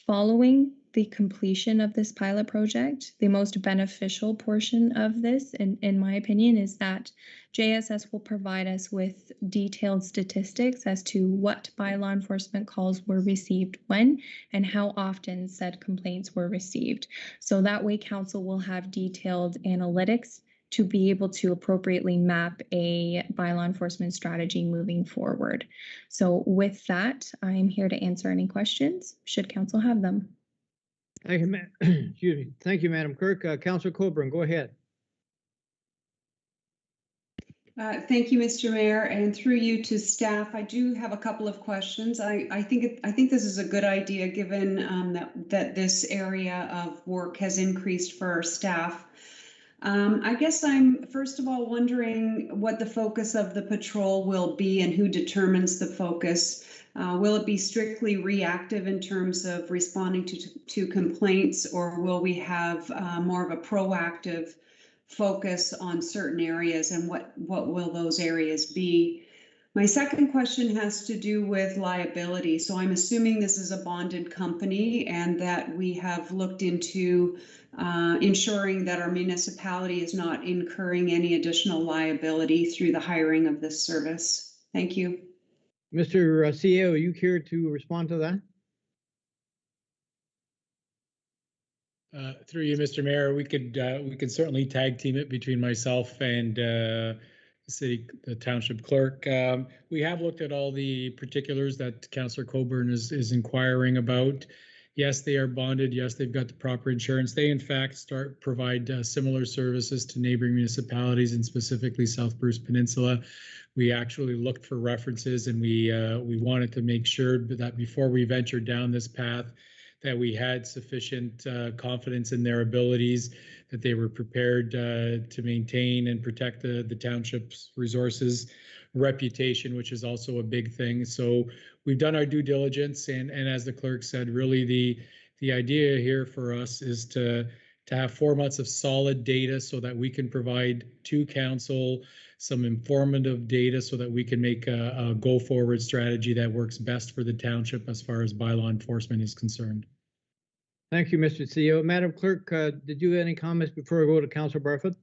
Following the completion of this pilot project, the most beneficial portion of this, in my opinion, is that JSS will provide us with detailed statistics as to what by law enforcement calls were received when and how often said complaints were received. So that way council will have detailed analytics to be able to appropriately map a by law enforcement strategy moving forward. So with that, I am here to answer any questions, should council have them. Thank you, excuse me. Thank you, Madam Clerk. Councilor Colburn, go ahead. Thank you, Mr. Mayor, and through you to staff. I do have a couple of questions. I think this is a good idea, given that this area of work has increased for our staff. I guess I'm first of all wondering what the focus of the patrol will be and who determines the focus. Will it be strictly reactive in terms of responding to complaints, or will we have more of a proactive focus on certain areas, and what will those areas be? My second question has to do with liability. So I'm assuming this is a bonded company and that we have looked into ensuring that our municipality is not incurring any additional liability through the hiring of this service. Thank you. Mr. CEO, are you here to respond to that? Through you, Mr. Mayor, we could certainly tag team it between myself and the township clerk. We have looked at all the particulars that Councillor Coburn is inquiring about. Yes, they are bonded. Yes, they've got the proper insurance. They, in fact, provide similar services to neighboring municipalities, and specifically South Bruce Peninsula. We actually looked for references, and we wanted to make sure that before we ventured down this path, that we had sufficient confidence in their abilities, that they were prepared to maintain and protect the township's resources, reputation, which is also a big thing. So we've done our due diligence, and as the clerk said, really the idea here for us is to have 4 months of solid data so that we can provide to council some informative data so that we can make a go-forward strategy that works best for the township as far as bylaw enforcement is concerned. Thank you, Mr. CEO. Madam Clerk, did you have any comments before I go to Councillor Barfoot?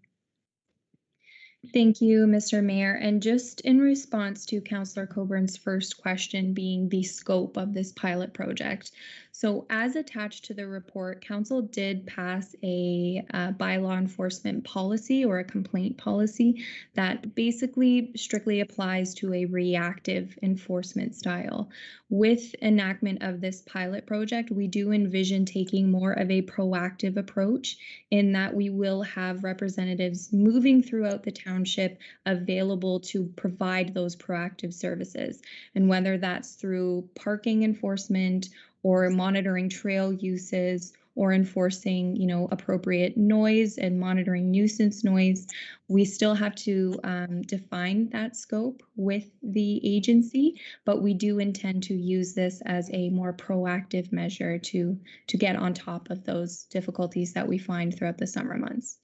Thank you, Mr. Mayor. And just in response to Councillor Coburn's first question being the scope of this pilot project. So as attached to the report, Council did pass a bylaw enforcement policy or a complaint policy that basically strictly applies to a reactive enforcement style. With enactment of this pilot project, we do envision taking more of a proactive approach in that we will have representatives moving throughout the township available to provide those proactive services. And whether that's through parking enforcement or monitoring trail uses or enforcing, appropriate noise and monitoring nuisance noise, we still have to define that scope with the agency, but we do intend to use this as a more proactive measure to get on top of those difficulties that we find throughout the summer months.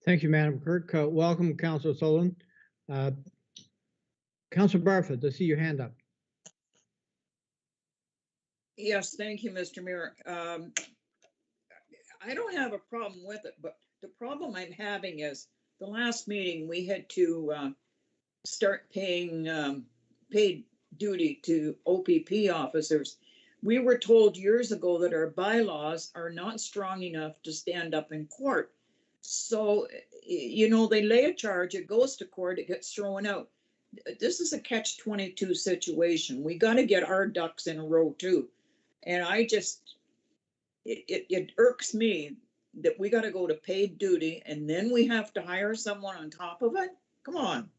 Thank you, Madam Clerk. Welcome, Councillor Sullivan. Councillor Barfoot, I see your hand up. Yes, thank you, Mr. Mayor. I don't have a problem with it, but the problem I'm having is the last meeting we had to start paying paid duty to OPP officers. We were told years ago that our bylaws are not strong enough to stand up in court. So, they lay a charge, it goes to court, it gets thrown out. This is a catch-22 situation. We got to get our ducks in a row too. And it irks me that we got to go to paid duty and then we have to hire someone on top of it. Come on.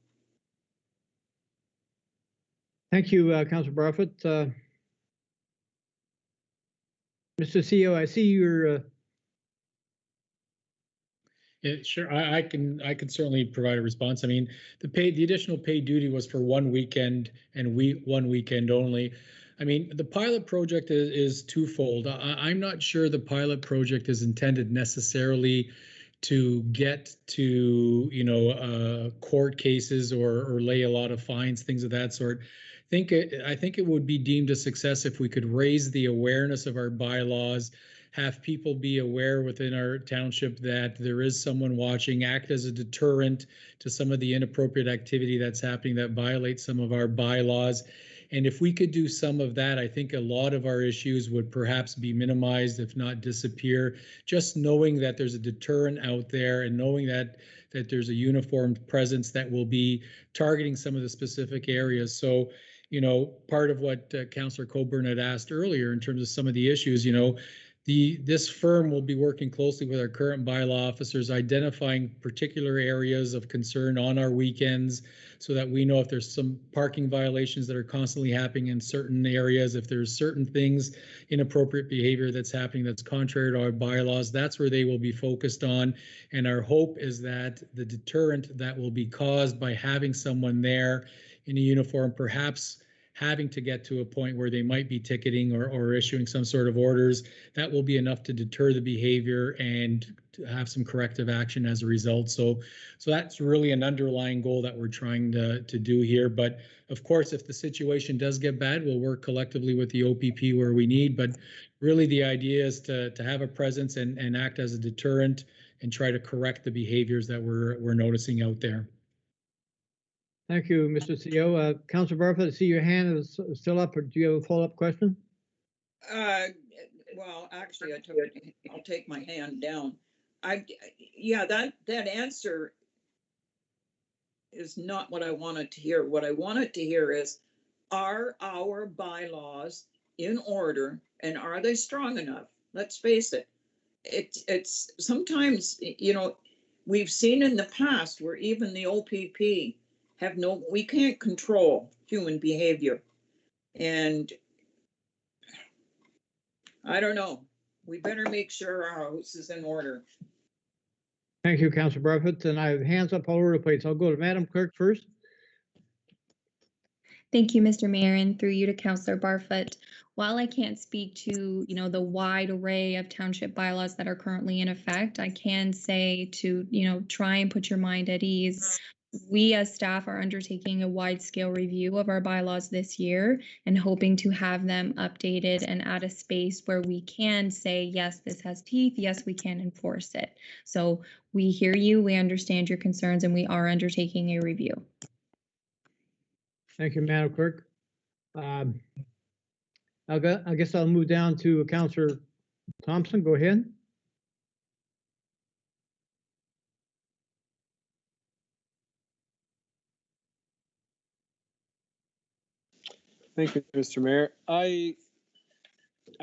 Thank you, Councillor Barfoot. Mr. CEO, I see your. Yeah, sure. I can certainly provide a response. I mean, the additional paid duty was for 1 weekend and one weekend only. I mean, the pilot project is twofold. I'm not sure the pilot project is intended necessarily to get to court cases or lay a lot of fines, things of that sort. I think it would be deemed a success if we could raise the awareness of our bylaws, have people be aware within our township that there is someone watching, act as a deterrent to some of the inappropriate activity that's happening that violates some of our bylaws. And if we could do some of that, I think a lot of our issues would perhaps be minimized, if not disappear. Just knowing that there's a deterrent out there and knowing that there's a uniformed presence that will be targeting some of the specific areas. So, part of what Councillor Coburn had asked earlier in terms of some of the issues, This firm will be working closely with our current bylaw officers, identifying particular areas of concern on our weekends so that we know if there's some parking violations that are constantly happening in certain areas, if there's certain things, inappropriate behavior that's happening that's contrary to our bylaws, that's where they will be focused on. And our hope is that the deterrent that will be caused by having someone there in a uniform, perhaps having to get to a point where they might be ticketing or issuing some sort of orders, that will be enough to deter the behavior and to have some corrective action as a result. So that's really an underlying goal that we're trying to do here. But of course, if the situation does get bad, we'll work collectively with the OPP where we need. But really the idea is to have a presence and act as a deterrent and try to correct the behaviors that we're noticing out there. Thank you, Mr. CEO. Councilor Barfoot, I see your hand is still up. Or do you have a follow-up question? Well, actually, I'll take my hand down. Yeah, that answer is not what I wanted to hear. What I wanted to hear is, are our bylaws in order and are they strong enough? Let's face it. It's sometimes, you know, we've seen in the past where even the OPP we can't control human behavior. And I don't know, we better make sure our house is in order. Thank you, Councilor Barfoot. And I have hands up all over the place. I'll go to Madam Clerk first. Thank you, Mr. Mayor, and through you to Councillor Barfoot. While I can't speak to, the wide array of township bylaws that are currently in effect, I can say to, try and put your mind at ease. We as staff are undertaking a wide-scale review of our bylaws this year and hoping to have them updated and at a space where we can say, yes, this has teeth, yes, we can enforce it. So we hear you, we understand your concerns, and we are undertaking a review. Thank you, Madam Clerk. I guess I'll move down to Councillor Thompson. Go ahead. Thank you, Mr. Mayor. I've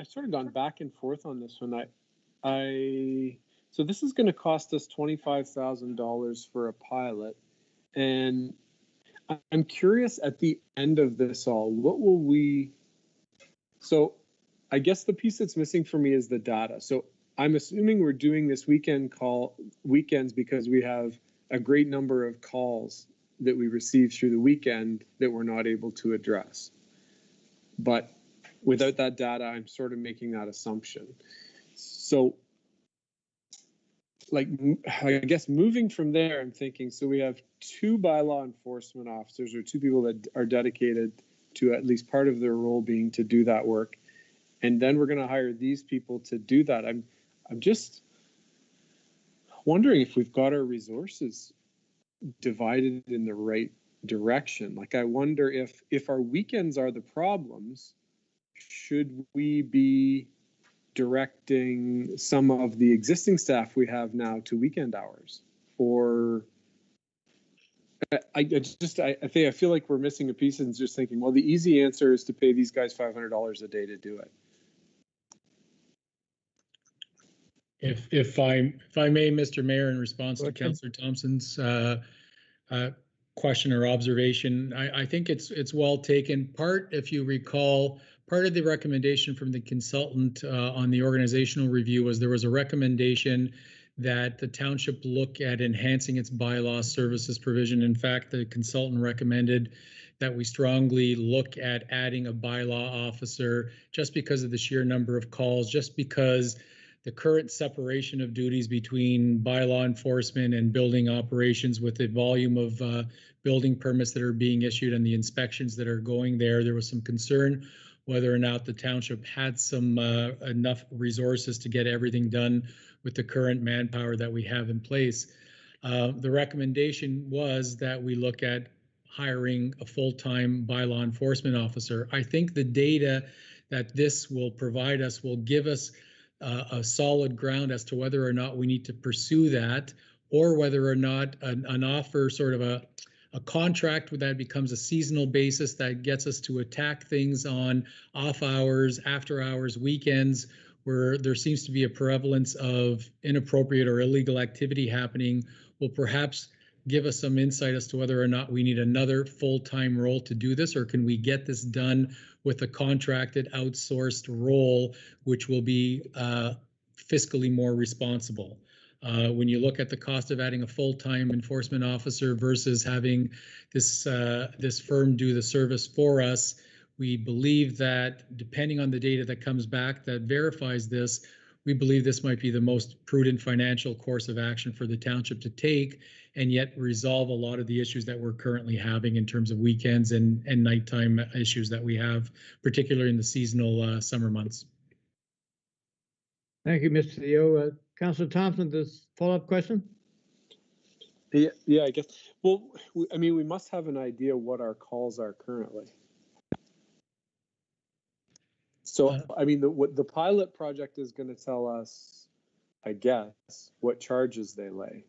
sort of gone back and forth on this one. So this is going to cost us $25,000 for a pilot, and I'm curious at the end of this all, what will we? So I guess the piece that's missing for me is the data. So I'm assuming we're doing this weekends because we have a great number of calls that we receive through the weekend that we're not able to address. But without that data, I'm sort of making that assumption. So, I guess moving from there, I'm thinking, so we have 2 bylaw enforcement officers, or 2 people that are dedicated to at least part of their role being to do that work. And then we're going to hire these people to do that. I'm just wondering if we've got our resources divided in the right direction. I wonder if our weekends are the problems, should we be directing some of the existing staff we have now to weekend hours? Or I feel like we're missing a piece and just thinking, well, the easy answer is to pay these guys $500 a day to do it. If I may, Mr. Mayor, in response to Councillor Thompson's question or observation, I think it's well taken. If you recall, part of the recommendation from the consultant on the organizational review was there was a recommendation that the township look at enhancing its bylaw services provision. In fact, the consultant recommended that we strongly look at adding a bylaw officer just because of the sheer number of calls, just because the current separation of duties between bylaw enforcement and building operations with the volume of building permits that are being issued and the inspections that are going there, there was some concern whether or not the township had some enough resources to get everything done with the current manpower that we have in place. The recommendation was that we look at hiring a full-time bylaw enforcement officer. I think the data that this will provide us will give us a solid ground as to whether or not we need to pursue that, or whether or not an offer, sort of a contract that becomes a seasonal basis that gets us to attack things on off hours, after hours, weekends, where there seems to be a prevalence of inappropriate or illegal activity happening will perhaps give us some insight as to whether or not we need another full-time role to do this, or can we get this done with a contracted outsourced role, which will be fiscally more responsible. When you look at the cost of adding a full-time enforcement officer versus having this firm do the service for us, we believe that depending on the data that comes back that verifies this, we believe this might be the most prudent financial course of action for the township to take, and yet resolve a lot of the issues that we're currently having in terms of weekends and nighttime issues that we have, particularly in the seasonal summer months. Thank you, Mr. Theo. Councillor Thompson, this follow-up question? Yeah, I guess. Well, I mean, we must have an idea what our calls are currently. So, I mean, the pilot project is going to tell us, I guess, what charges they lay.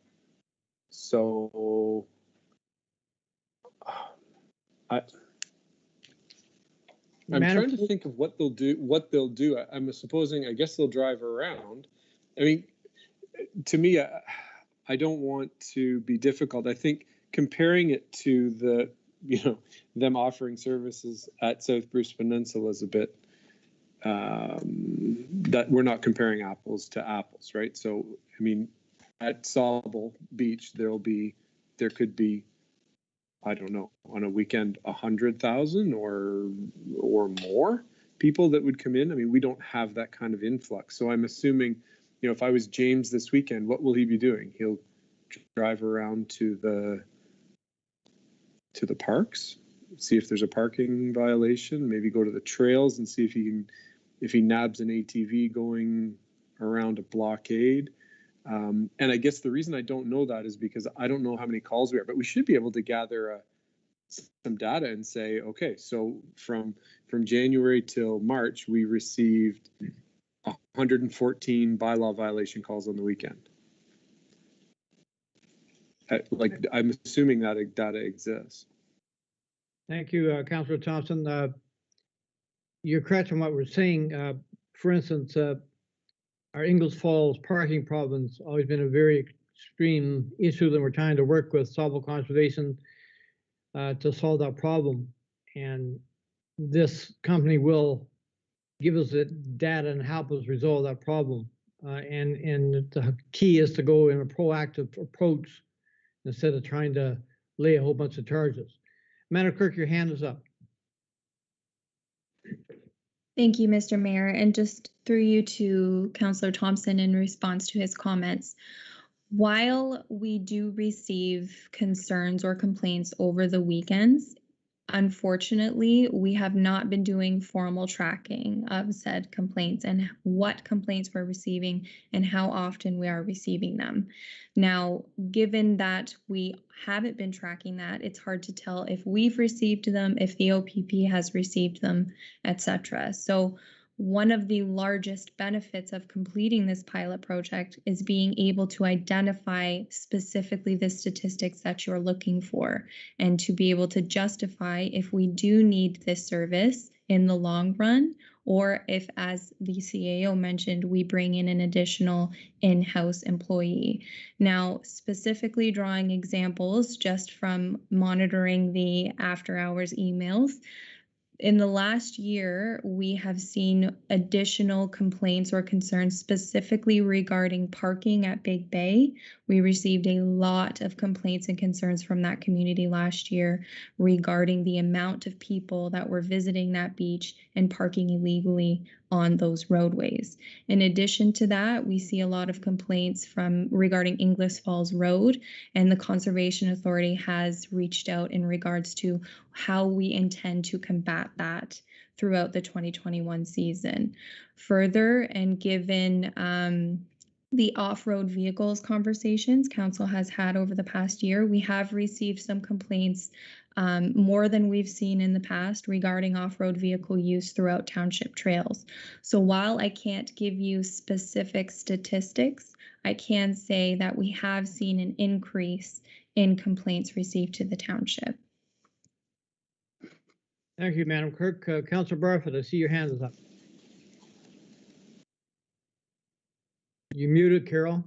So, I'm trying to think of what they'll do. I'm supposing, I guess they'll drive around. I mean, to me, I don't want to be difficult. I think comparing it to the, them offering services at South Bruce Peninsula is a bit, that we're not comparing apples to apples, right? So, I mean, at Sauble Beach, there could be, I don't know, on a weekend, 100,000 or more people that would come in. I mean, we don't have that kind of influx. So I'm assuming, if I was James this weekend, what will he be doing? He'll drive around to the parks, see if there's a parking violation, maybe go to the trails and see if he nabs an ATV going around a blockade. And I guess the reason I don't know that is because I don't know how many calls we are, but we should be able to gather some data and say, okay, so from January till March, we received 114 bylaw violation calls on the weekend. I'm assuming that data exists. Thank you, Councillor Thompson. You're correct in what we're saying. For instance, our Ingalls Falls parking problem's always been a very extreme issue that we're trying to work with Sauble Conservation to solve that problem. And this company will give us the data and help us resolve that problem. And the key is to go in a proactive approach instead of trying to lay a whole bunch of charges. Madam Clerk, your hand is up. Thank you, Mr. Mayor. And just through you to Councillor Thompson in response to his comments, while we do receive concerns or complaints over the weekends, unfortunately, we have not been doing formal tracking of said complaints and what complaints we're receiving and how often we are receiving them. Now, given that we haven't been tracking that, it's hard to tell if we've received them, if the OPP has received them, etc. So one of the largest benefits of completing this pilot project is being able to identify specifically the statistics that you're looking for and to be able to justify if we do need this service in the long run, or if, as the CAO mentioned, we bring in an additional in-house employee. Now, specifically drawing examples just from monitoring the after-hours emails, in the last year, we have seen additional complaints or concerns specifically regarding parking at Big Bay. We received a lot of complaints and concerns from that community last year regarding the amount of people that were visiting that beach and parking illegally on those roadways. In addition to that, we see a lot of complaints regarding Inglis Falls Road, and the Conservation Authority has reached out in regards to how we intend to combat that throughout the 2021 season. Further, and given the off-road vehicles conversations Council has had over the past year, we have received some complaints, more than we've seen in the past, regarding off-road vehicle use throughout township trails. So while I can't give you specific statistics, I can say that we have seen an increase in complaints received to the township. Thank you, Madam Clerk. Councillor Barfoot, I see your hand is up. You muted, Carol.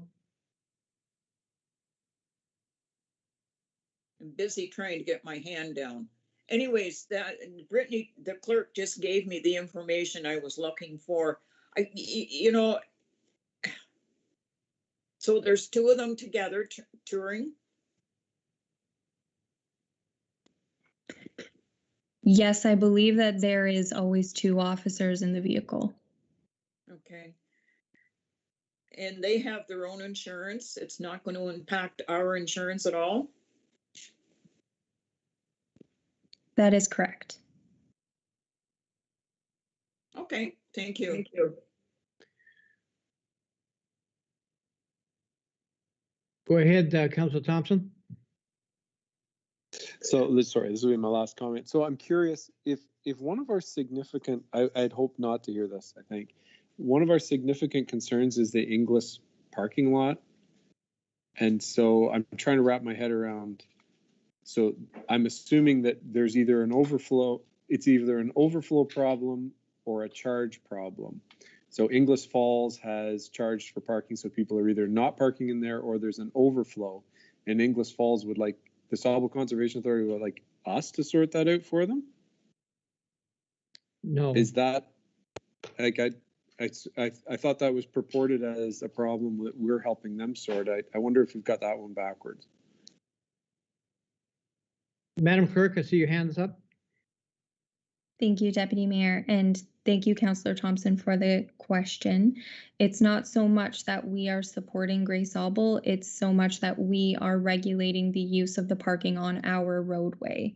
I'm busy trying to get my hand down. Anyways, that Brittany, the clerk, just gave me the information I was looking for. You know, so there's two of them together touring. Yes, I believe that there is always 2 officers in the vehicle. Okay. And they have their own insurance. It's not going to impact our insurance at all. That is correct. Okay, thank you. Thank you. Go ahead, Councilor Thompson. So sorry, this will be my last comment. So I'm curious if one of our significant, I'd hope not to hear this, I think, one of our significant concerns is the Inglis parking lot. And so I'm trying to wrap my head around, so I'm assuming that there's either an overflow, it's either an overflow problem or a charge problem. So Inglis Falls has charged for parking, so people are either not parking in there or there's an overflow. And Inglis Falls would like, the Sauble Conservation Authority would like us to sort that out for them? No. Is that, like, I thought that was purported as a problem that we're helping them sort. I wonder if we've got that one backwards. Madam Clerk, I see your hands up. Thank you, Deputy Mayor, and thank you, Councillor Thompson, for the question. It's not so much that we are supporting Grey Sauble, it's so much that we are regulating the use of the parking on our roadway.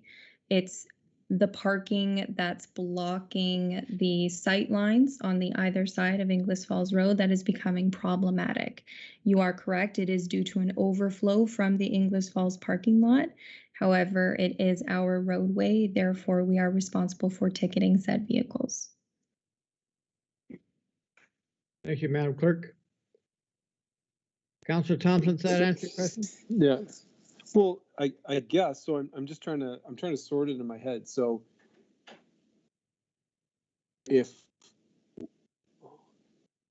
It's the parking that's blocking the sight lines on the either side of Inglis Falls Road that is becoming problematic. You are correct, it is due to an overflow from the Inglis Falls parking lot. However, it is our roadway, therefore we are responsible for ticketing said vehicles. Thank you, Madam Clerk. Councilor Thompson, does that answer your question? Yeah. Well, I guess so. I'm just trying to sort it in my head. So if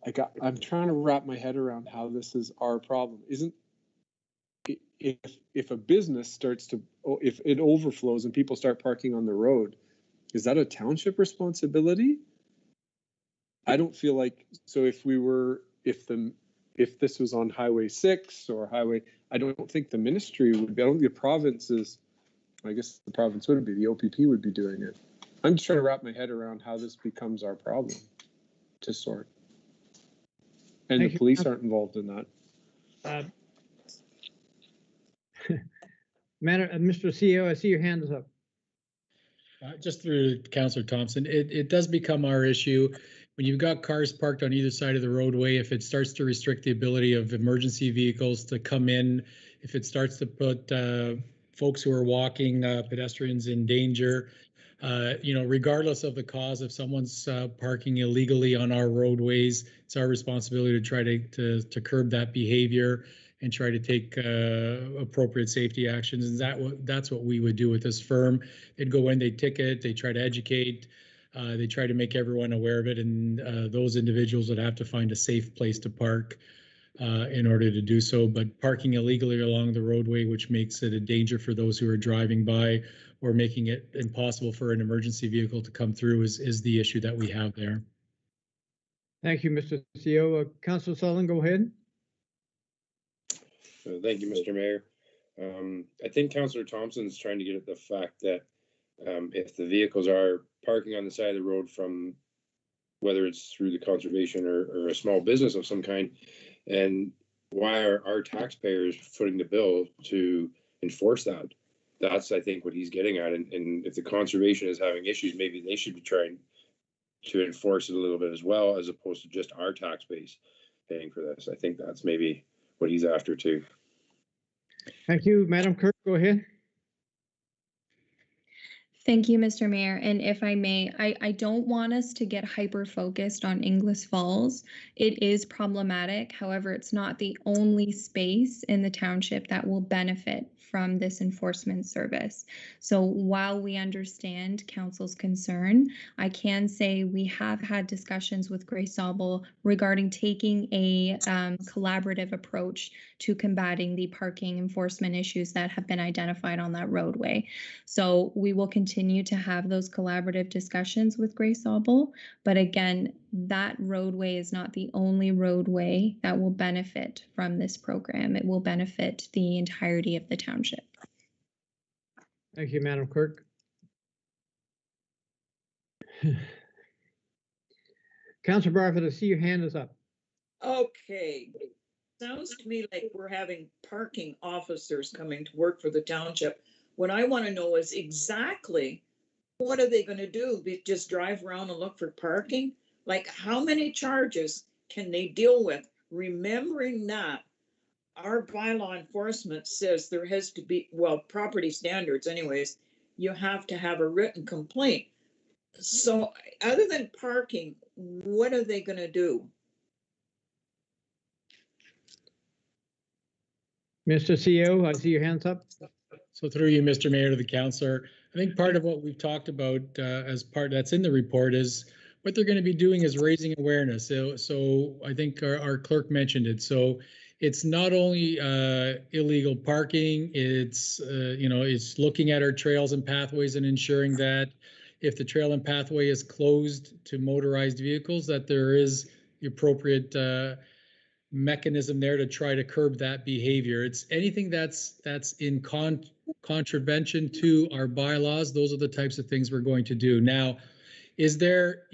I'm trying to wrap my head around how this is our problem. Isn't if a business starts to, if it overflows and people start parking on the road, is that a township responsibility? I don't feel like, so if this was on Highway 6 or Highway, I don't think the ministry would be, I don't think the province is, I guess the province wouldn't be, the OPP would be doing it. I'm just trying to wrap my head around how this becomes our problem to sort. And Thank the you. police aren't involved in that. Mr. CEO, I see your hand is up. Just through Councillor Thompson, it does become our issue when you've got cars parked on either side of the roadway. If it starts to restrict the ability of emergency vehicles to come in, if it starts to put folks who are walking, pedestrians in danger, regardless of the cause, if someone's parking illegally on our roadways, it's our responsibility to try to curb that behavior and try to take appropriate safety actions. And that's what we would do with this firm. They'd go in, they'd ticket, they try to educate, they try to make everyone aware of it, and those individuals would have to find a safe place to park in order to do so. But parking illegally along the roadway, which makes it a danger for those who are driving by or making it impossible for an emergency vehicle to come through, is the issue that we have there. Thank you, Mr. CEO. Councilor Sullivan, go ahead. Thank you, Mr. Mayor. I think Councillor Thompson's trying to get at the fact that if the vehicles are parking on the side of the road from, whether it's through the conservation or a small business of some kind, and why are our taxpayers footing the bill to enforce that? That's, I think, what he's getting at. And if the conservation is having issues, maybe they should be trying to enforce it a little bit as well, as opposed to just our tax base paying for this. I think that's maybe what he's after too. Thank you, Madam Clerk, go ahead. Thank you, Mr. Mayor. And if I may, I don't want us to get hyper-focused on Inglis Falls. It is problematic. However, it's not the only space in the township that will benefit from this enforcement service. So while we understand council's concern, I can say we have had discussions with Grace Sobel regarding taking a collaborative approach to combating the parking enforcement issues that have been identified on that roadway. So we will continue to have those collaborative discussions with Grace Sobel. But again, that roadway is not the only roadway that will benefit from this program. It will benefit the entirety of the township. Thank you, Madam Clerk. Councilor Barfoot, I see your hand is up. Okay. Sounds to me like we're having parking officers coming to work for the township. What I want to know is exactly what are they going to do? Just drive around and look for parking? Like how many charges can they deal with? Remembering that our bylaw enforcement says there has to be, well, property standards anyways, you have to have a written complaint. So other than parking, what are they going to do? Mr. CEO, I see your hands up. So through you, Mr. Mayor, to the councillor, I think part of what we've talked about as part that's in the report is what they're going to be doing is raising awareness. So I think our clerk mentioned it. So it's not only illegal parking, it's it's looking at our trails and pathways and ensuring that if the trail and pathway is closed to motorized vehicles, that there is the appropriate mechanism there to try to curb that behavior. It's anything that's in contravention to our bylaws. Those are the types of things we're going to do. Now, is there,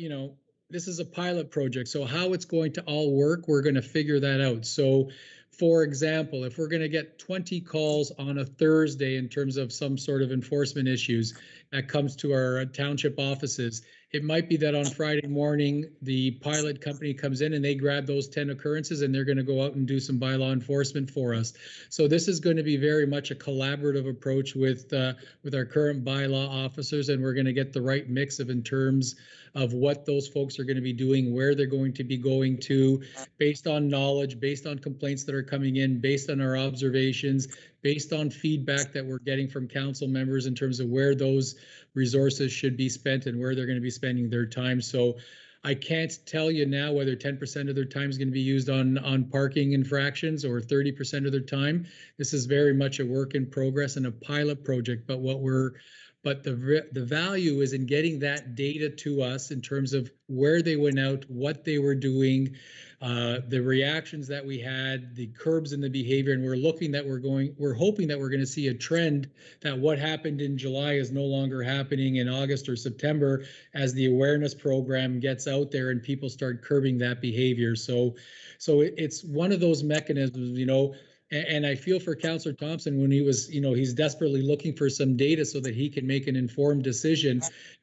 this is a pilot project, so how it's going to all work, we're going to figure that out. So for example, if we're going to get 20 calls on a Thursday in terms of some sort of enforcement issues that comes to our township offices, it might be that on Friday morning, the pilot company comes in and they grab those 10 occurrences and they're going to go out and do some bylaw enforcement for us. So this is going to be very much a collaborative approach with our current bylaw officers, and we're going to get the right mix in terms of what those folks are going to be doing, where they're going to be going to, based on knowledge, based on complaints that are coming in, based on our observations, based on feedback that we're getting from council members in terms of where those resources should be spent and where they're going to be spending their time. So I can't tell you now whether 10% of their time is going to be used on parking infractions or 30% of their time. This is very much a work in progress and a pilot project, but the value is in getting that data to us in terms of where they went out, what they were doing, the reactions that we had, the curbs in the behavior, and we're hoping that we're going to see a trend that what happened in July is no longer happening in August or September as the awareness program gets out there and people start curbing that behavior. So it's one of those mechanisms, and I feel for Councillor Thompson when he was, he's desperately looking for some data so that he can make an informed decision.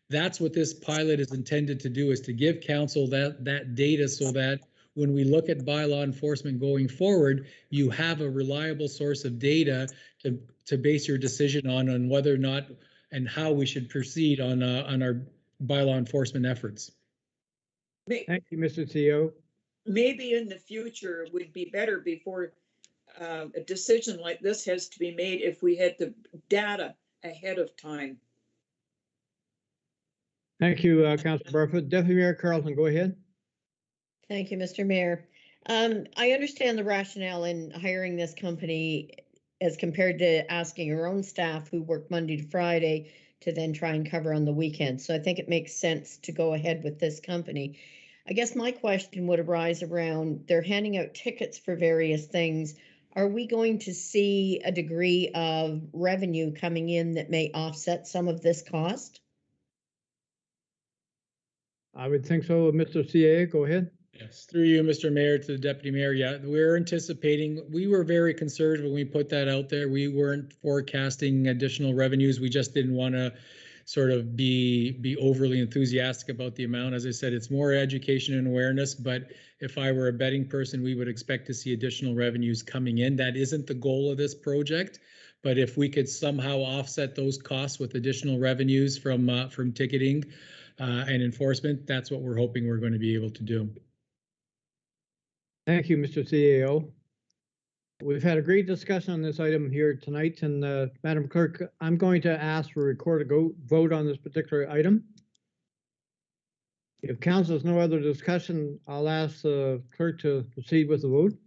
That's what this pilot is intended to do, is to give council that data so that when we look at bylaw enforcement going forward, you have a reliable source of data to base your decision on whether or not and how we should proceed on our bylaw enforcement efforts. Thank you, Mr. CEO. Maybe in the future it would be better before a decision like this has to be made if we had the data ahead of time. Thank you, Councilor Barfoot. Deputy Mayor Carlton, go ahead. Thank you, Mr. Mayor. I understand the rationale in hiring this company as compared to asking our own staff who work Monday to Friday to then try and cover on the weekend. So I think it makes sense to go ahead with this company. I guess my question would arise around they're handing out tickets for various things. Are we going to see a degree of revenue coming in that may offset some of this cost? I would think so. Mr. CA, go ahead. Yes, through you, Mr. Mayor, to the Deputy Mayor. Yeah, we're anticipating, we were very conservative when we put that out there. We weren't forecasting additional revenues. We just didn't want to sort of be overly enthusiastic about the amount. As I said, it's more education and awareness, but if I were a betting person, we would expect to see additional revenues coming in. That isn't the goal of this project, But if we could somehow offset those costs with additional revenues from ticketing and enforcement, that's what we're hoping we're going to be able to do. Thank you, Mr. CAO. We've had a great discussion on this item here tonight, and Madam Clerk, I'm going to ask for a recorded vote on this particular item. If council has no other discussion, I'll ask the clerk to proceed with the vote.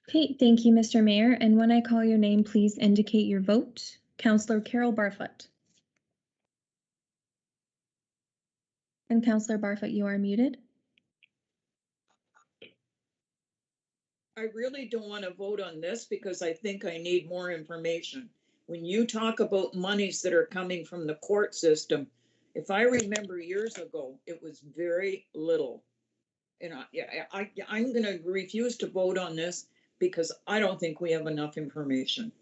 Okay, thank you, Mr. Mayor. And when I call your name, please indicate your vote. Councillor Carol Barfoot. And Councillor Barfoot, you are muted. I really don't want to vote on this because I think I need more information. When you talk about monies that are coming from the court system, if I remember years ago, it was very little. And I'm going to refuse to vote on this because I don't think we have enough information.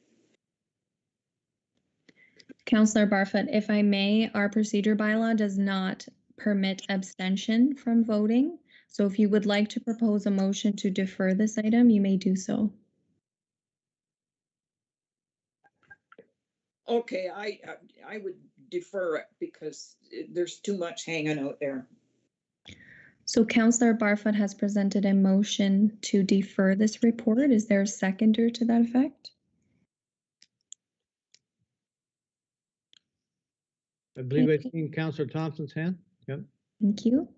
Councillor Barfoot, if I may, our procedure bylaw does not permit abstention from voting. So if you would like to propose a motion to defer this item, you may do so. Okay, I would defer it because there's too much hanging out there. So Councillor Barfoot has presented a motion to defer this report. Is there a seconder to that effect? I believe I've seen Councillor Thompson's hand. Yep. Thank you.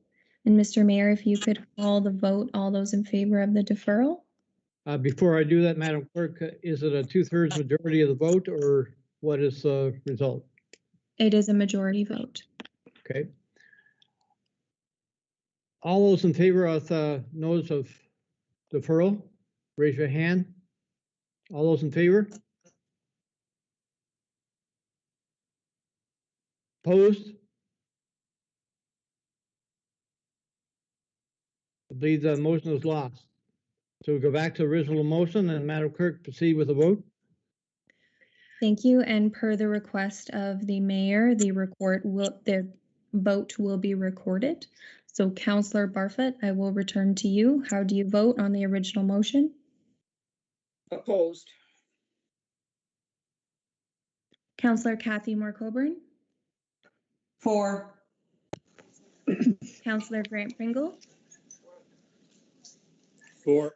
And Mr. Mayor, if you could call the vote, all those in favor of the deferral? Before I do that, Madam Clerk, is it a 2/3 majority of the vote, or what is the result? It is a majority vote. Okay. All those in favor of notice of deferral, raise your hand. All those in favor? Opposed? I believe the motion is lost. So we go back to the original motion, and Madam Clerk, proceed with the vote. Thank you. And per the request of the mayor, the vote will be recorded. So Councillor Barfoot, I will return to you. How do you vote on the original motion? Opposed. Councillor Kathy Moore-Coburn? For. Councillor Grant Pringle? For.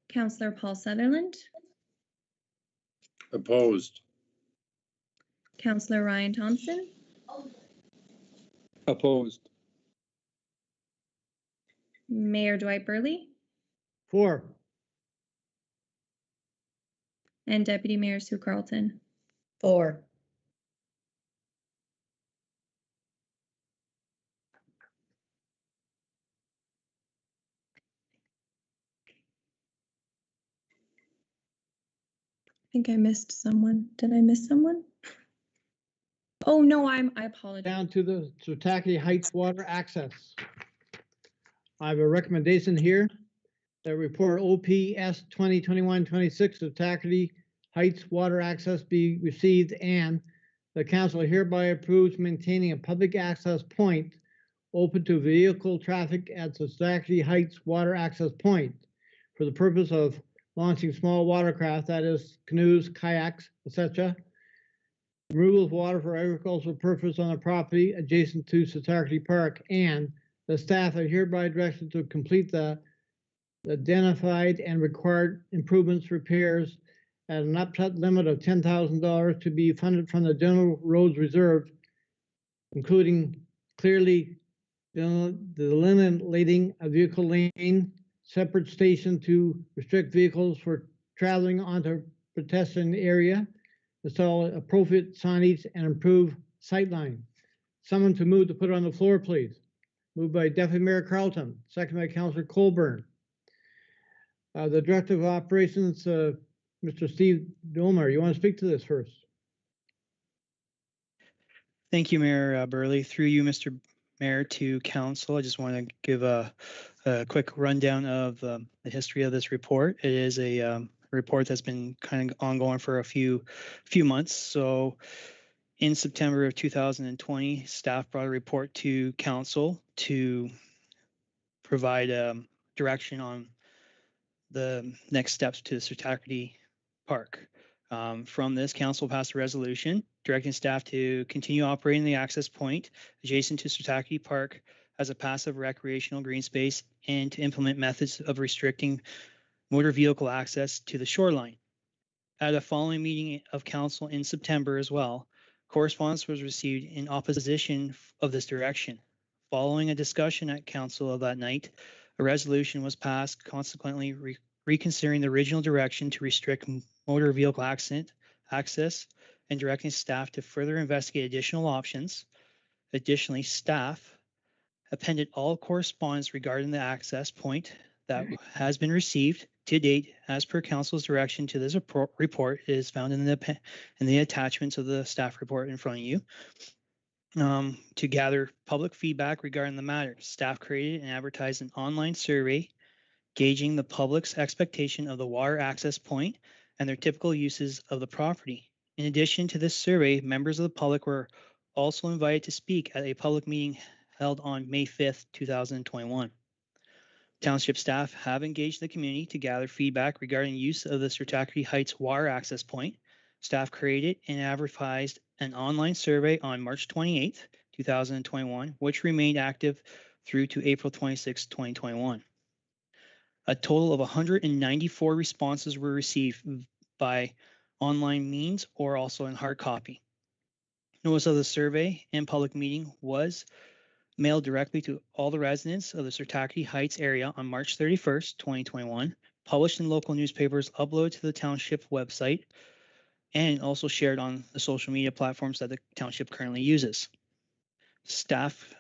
Councillor Paul Sutherland? Opposed. Councillor Ryan Thompson? Opposed. Mayor Dwight Burley? For. And Deputy Mayor Sue Carlton? For. I think I missed someone. Did I miss someone? Oh, no, I apologize. Down to the Setacity Heights water access. I have a recommendation here that report OPS 2021-26 Setacity Heights water access be received, and the council hereby approves maintaining a public access point open to vehicle traffic at the Setacity Heights water access point for the purpose of launching small watercraft, that is canoes, kayaks, etc. Removal of water for agricultural purpose on the property adjacent to Setacity Park, and the staff are hereby directed to complete the identified and required improvements, repairs at an upset limit of $10,000 to be funded from the general roads reserve, including clearly delineating a vehicle lane, separate station to restrict vehicles for traveling onto pedestrian area, install appropriate signage, and improve sightline. Someone to move to put it on the floor, please. Moved by Deputy Mayor Carlton, second by Councillor Colburn. The Director of Operations, Mr. Steve Dolmer, you want to speak to this first? Thank you, Mayor Burley. Through you, Mr. Mayor, to council, I just want to give a quick rundown of the history of this report. It is a report that's been kind of ongoing for a few months. So in September of 2020, staff brought a report to council to provide direction on the next steps to the Sirtaki Park. From this, council passed a resolution directing staff to continue operating the access point adjacent to Sirtaki Park as a passive recreational green space and to implement methods of restricting motor vehicle access to the shoreline. At a following meeting of council in September as well, correspondence was received in opposition of this direction. Following a discussion at council of that night, a resolution was passed consequently reconsidering the original direction to restrict motor vehicle access and directing staff to further investigate additional options. Additionally, staff appended all correspondence regarding the access point that has been received to date as per council's direction to this report. It is found in the attachments of the staff report in front of you. To gather public feedback regarding the matter, staff created and advertised an online survey gauging the public's expectation of the water access point and their typical uses of the property. In addition to this survey, members of the public were also invited to speak at a public meeting held on May 5th, 2021. Township staff have engaged the community to gather feedback regarding use of the Sirtaki Heights water access point. Staff created and advertised an online survey on March 28th, 2021, which remained active through to April 26, 2021. A total of 194 responses were received by online means or also in hard copy. Notice of the survey and public meeting was mailed directly to all the residents of the Sirtaki Heights area on March 31st, 2021, published in local newspapers, uploaded to the township website, and also shared on the social media platforms that the township currently uses. Staff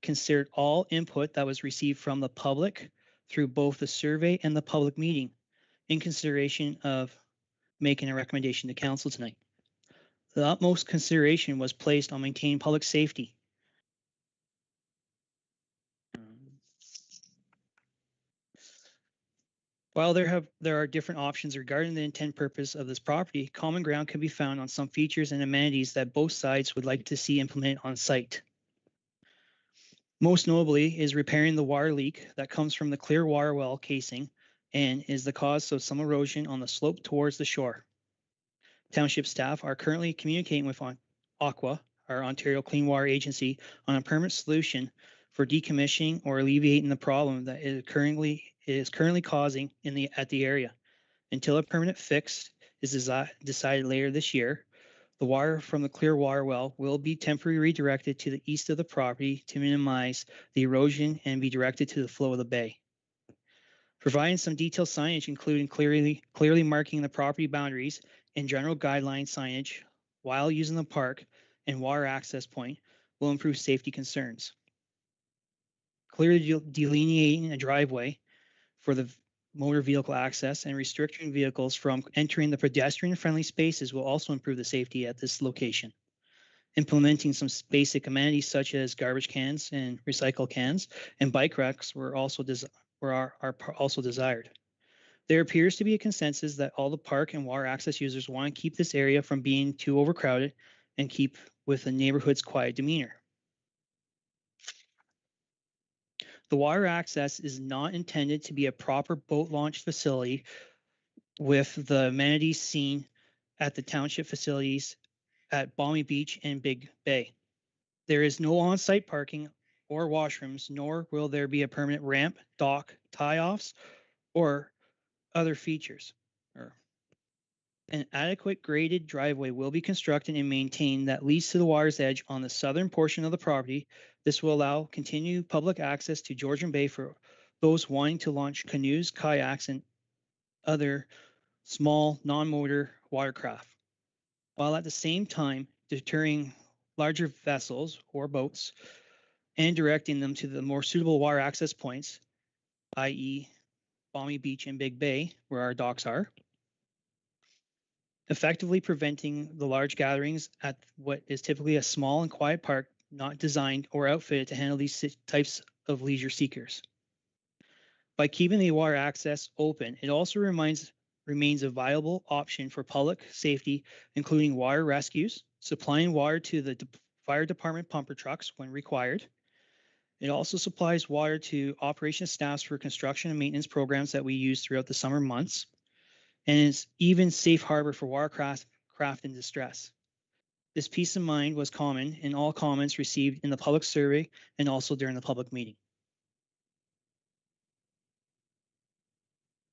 considered all input that was received from the public through both the survey and the public meeting in consideration of making a recommendation to council tonight. The utmost consideration was placed on maintaining public safety. While there are different options regarding the intent purpose of this property, common ground can be found on some features and amenities that both sides would like to see implemented on site. Most notably is repairing the water leak that comes from the clear water well casing and is the cause of some erosion on the slope towards the shore. Township staff are currently communicating with Aqua, our Ontario Clean Water Agency, on a permanent solution for decommissioning or alleviating the problem that it is currently causing at the area. Until a permanent fix is decided later this year, the water from the clear water well will be temporarily redirected to the east of the property to minimize the erosion and be directed to the flow of the bay. Providing some detailed signage, including clearly marking the property boundaries and general guideline signage while using the park and water access point, will improve safety concerns. Clearly delineating a driveway for the motor vehicle access and restricting vehicles from entering the pedestrian-friendly spaces will also improve the safety at this location. Implementing some basic amenities such as garbage cans and recycle cans and bike racks are also desired. There appears to be a consensus that all the park and water access users want to keep this area from being too overcrowded and keep with the neighborhood's quiet demeanor. The water access is not intended to be a proper boat launch facility with the amenities seen at the township facilities at Balmy Beach and Big Bay. There is no on-site parking or washrooms, nor will there be a permanent ramp, dock, tie-offs, or other features. An adequate graded driveway will be constructed and maintained that leads to the water's edge on the southern portion of the property. This will allow continued public access to Georgian Bay for those wanting to launch canoes, kayaks, and other small non-motor watercraft, while at the same time deterring larger vessels or boats and directing them to the more suitable water access points, i.e. Balmy Beach and Big Bay, where our docks are, effectively preventing the large gatherings at what is typically a small and quiet park not designed or outfitted to handle these types of leisure seekers. By keeping the water access open, it also remains a viable option for public safety, including water rescues, supplying water to the fire department pumper trucks when required, It also supplies water to operations staffs for construction and maintenance programs that we use throughout the summer months, and is even safe harbor for watercraft in distress. This peace of mind was common in all comments received in the public survey and also during the public meeting.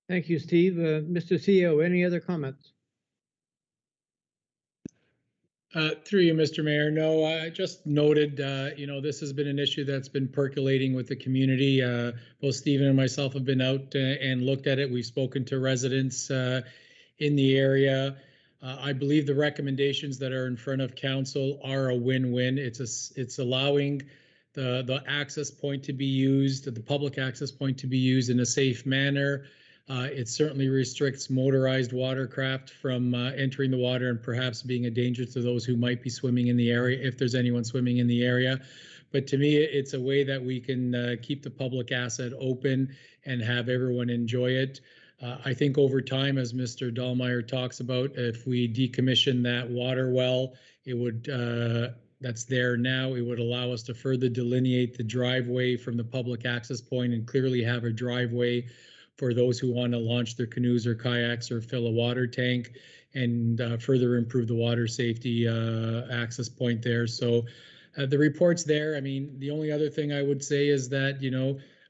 Thank you, Steve. Mr. CEO, any other comments? Through you, Mr. Mayor. No, I just noted, this has been an issue that's been percolating with the community. Both Stephen and myself have been out and looked at it. We've spoken to residents in the area. I believe the recommendations that are in front of council are a win-win. It's allowing the access point to be used, the public access point to be used in a safe manner. It certainly restricts motorized watercraft from entering the water and perhaps being a danger to those who might be swimming in the area, if there's anyone swimming in the area. But to me, it's a way that we can keep the public asset open and have everyone enjoy it. I think over time, as Mr. Dahlmeyer talks about, if we decommission that water well, it would that's there now, it would allow us to further delineate the driveway from the public access point and clearly have a driveway for those who want to launch their canoes or kayaks or fill a water tank, and further improve the water safety access point there. So the report's there. I mean, the only other thing I would say is that,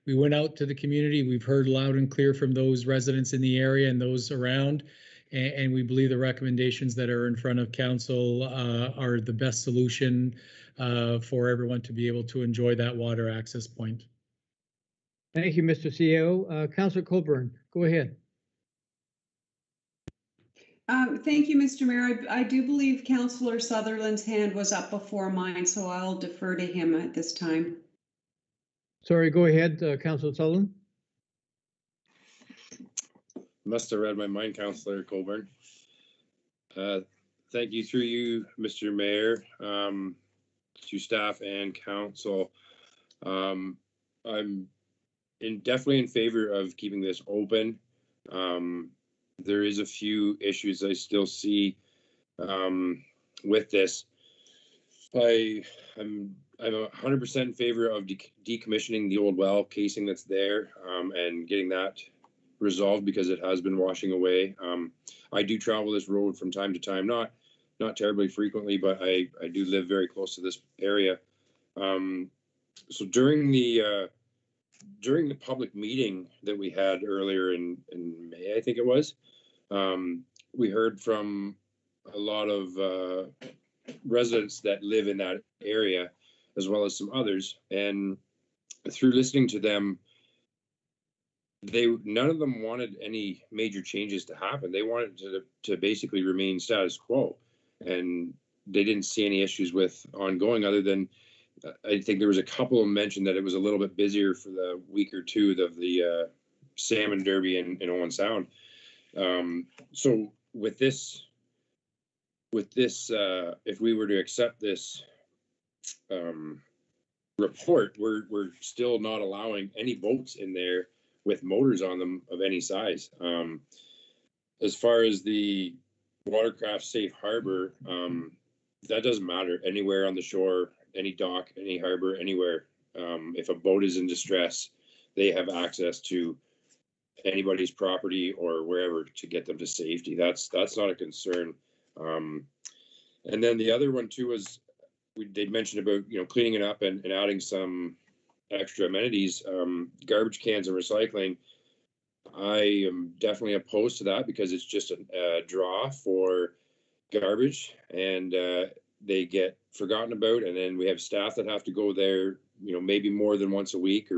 we went out to the community. We've heard loud and clear from those residents in the area and those around, and we believe the recommendations that are in front of council are the best solution for everyone to be able to enjoy that water access point. Thank you, Mr. CEO. Councillor Coburn, go ahead. Thank you, Mr. Mayor. I do believe Councillor Sutherland's hand was up before mine, so I'll defer to him at this time. Sorry, go ahead, Councillor Sutherland. Must have read my mind, Councillor Coburn. Thank you, through you, Mr. Mayor, to staff and council. I'm definitely in favor of keeping this open. There is a few issues I still see with this. I'm 100% in favor of decommissioning the old well casing that's there and getting that resolved, because it has been washing away. I do travel this road from time to time, not terribly frequently, but I do live very close to this area. So during the public meeting that we had earlier in May, I think it was, we heard from a lot of residents that live in that area, as well as some others. And through listening to them, none of them wanted any major changes to happen. They wanted to basically remain status quo, and they didn't see any issues with ongoing, other than I think there was a couple of mentioned that it was a little bit busier for the week or two of the salmon derby in Owen Sound. So with this, if we were to accept this report, we're still not allowing any boats in there with motors on them of any size. As far as the watercraft safe harbor, that doesn't matter. Anywhere on the shore, any dock, any harbor, anywhere. If a boat is in distress, they have access to anybody's property or wherever to get them to safety. That's not a concern. And then the other one too was they mentioned about cleaning it up and adding some extra amenities, garbage cans and recycling. I am definitely opposed to that, because it's just a draw for garbage, and they get forgotten about, and then we have staff that have to go there, maybe more than once a week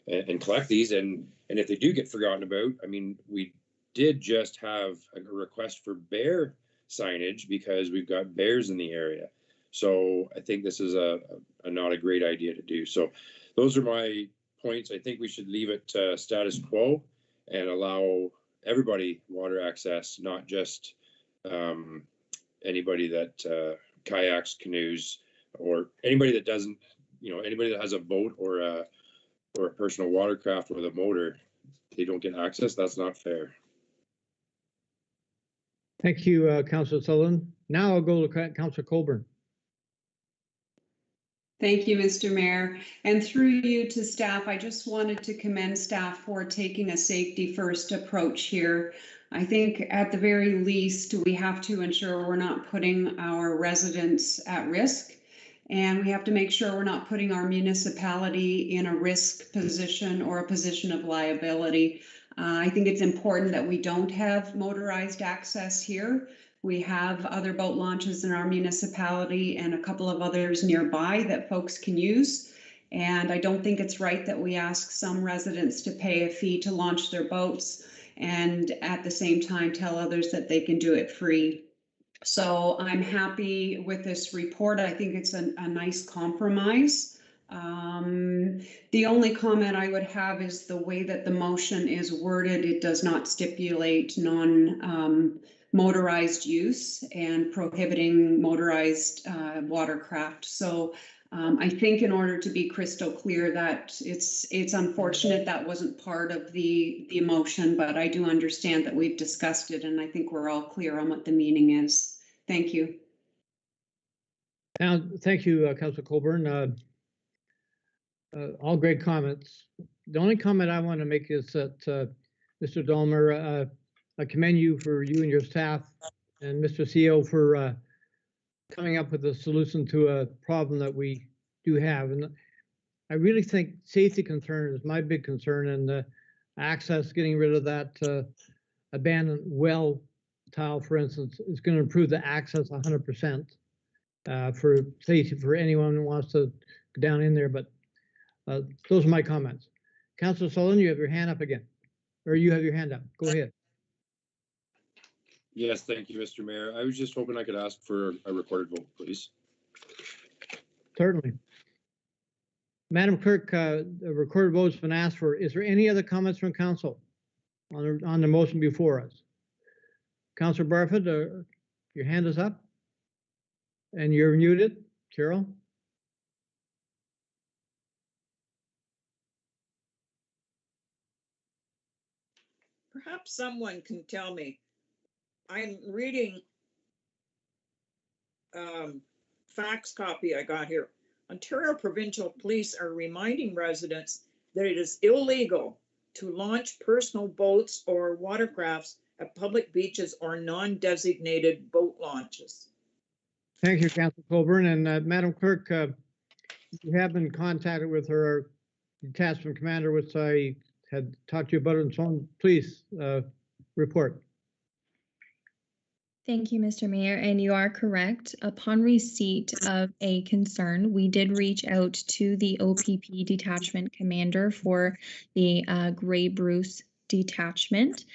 and collect these. And if they do get forgotten about, I mean, we did just have a request for bear signage because we've got bears in the area. So I think this is a not a great idea to do. So those are my points. I think we should leave it status quo and allow everybody water access, not just anybody that kayaks, canoes, or anybody that doesn't, anybody that has a boat or a personal watercraft with a motor, they don't get access. That's not fair. Thank you, Councillor Sullivan. Now I'll go to Councillor Coburn. Thank you, Mr. Mayor. And through you to staff, I just wanted to commend staff for taking a safety first approach here. I think at the very least, we have to ensure we're not putting our residents at risk. And we have to make sure we're not putting our municipality in a risk position or a position of liability. I think it's important that we don't have motorized access here. We have other boat launches in our municipality and a couple of others nearby that folks can use. And I don't think it's right that we ask some residents to pay a fee to launch their boats and at the same time tell others that they can do it free. So I'm happy with this report. I think it's a nice compromise. The only comment I would have is the way that the motion is worded. It does not stipulate motorized use and prohibiting motorized watercraft. So I think in order to be crystal clear that it's unfortunate that wasn't part of the motion, but I do understand that we've discussed it and I think we're all clear on what the meaning is. Thank you. Now, thank you, Councilor Colburn. All great comments. The only comment I want to make is that Mr. Dahmer, I commend you and your staff and Mr. CEO for coming up with a solution to a problem that we do have. And I really think safety concern is my big concern, and access, getting rid of that abandoned well tile, for instance, is going to improve the access 100% for safety for anyone who wants to go down in there. But those are my comments. Councilor Sullivan, you have your hand up again, or you have your hand up. Go ahead. Yes, thank you, Mr. Mayor. I was just hoping I could ask for a recorded vote, please. Certainly. Madam Clerk, the recorded vote has been asked for. Is there any other comments from council on the motion before us? Councilor Barfoot, your hand is up and you're muted. Carol? Perhaps someone can tell me. I'm reading fax copy I got here. Ontario Provincial Police are reminding residents that it is illegal to launch personal boats or watercrafts at public beaches or non-designated boat launches. Thank you, Councilor Colburn. And Madam Clerk, you have been contacted with her detachment commander, which I had talked to you about on the phone. Please report. Thank you, Mr. Mayor, and you are correct. Upon receipt of a concern, we did reach out to the OPP detachment commander for the Grey Bruce detachment.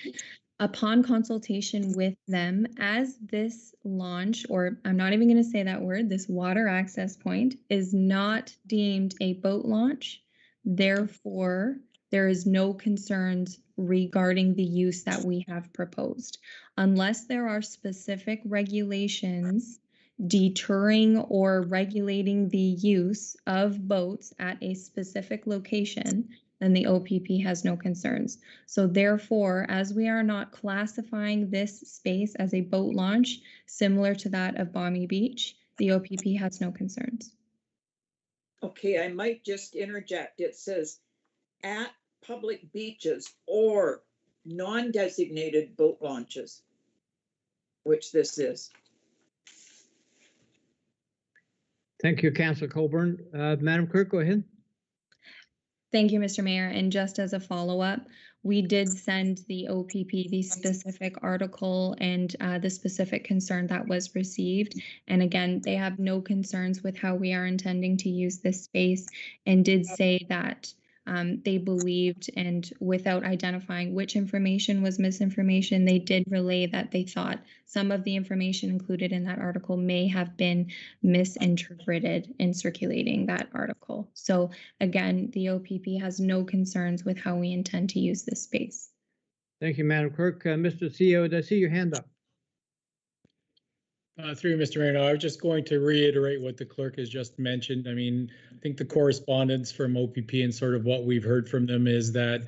Upon consultation with them, as this launch, or I'm not even going to say that word, this water access point is not deemed a boat launch. Therefore, there is no concerns regarding the use that we have proposed. Unless there are specific regulations deterring or regulating the use of boats at a specific location, then the OPP has no concerns. So therefore, as we are not classifying this space as a boat launch similar to that of Balmy Beach, the OPP has no concerns. Okay, I might just interject. It says at public beaches or non-designated boat launches, which this is. Thank you, Councilor Colburn. Madam Clerk, go ahead. Thank you, Mr. Mayor. And just as a follow-up, we did send the OPP the specific article and the specific concern that was received. And again, they have no concerns with how we are intending to use this space, and did say that they believed, and without identifying which information was misinformation, they did relay that they thought some of the information included in that article may have been misinterpreted in circulating that article. So again, the OPP has no concerns with how we intend to use this space. Thank you, Madam Clerk. Mr. CEO, did I see your hand up? Through Mr. Mayor, I was just going to reiterate what the clerk has just mentioned. I mean, I think the correspondence from OPP and sort of what we've heard from them is that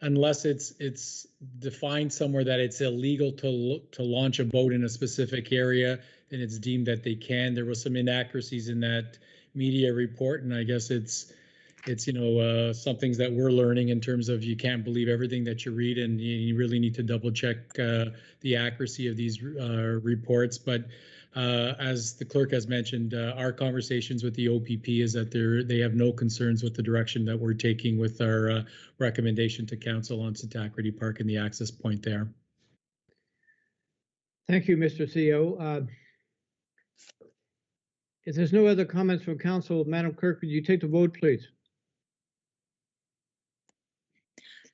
unless it's defined somewhere that it's illegal to launch a boat in a specific area, then it's deemed that they can. There was some inaccuracies in that media report, and I guess it's some things that we're learning in terms of you can't believe everything that you read, and you really need to double check the accuracy of these reports. But as the clerk has mentioned, our conversations with the OPP is that they have no concerns with the direction that we're taking with our recommendation to council on Sitacrity Park and the access point there. Thank you, Mr. CEO. If there's no other comments from council, Madam Clerk, would you take the vote, please?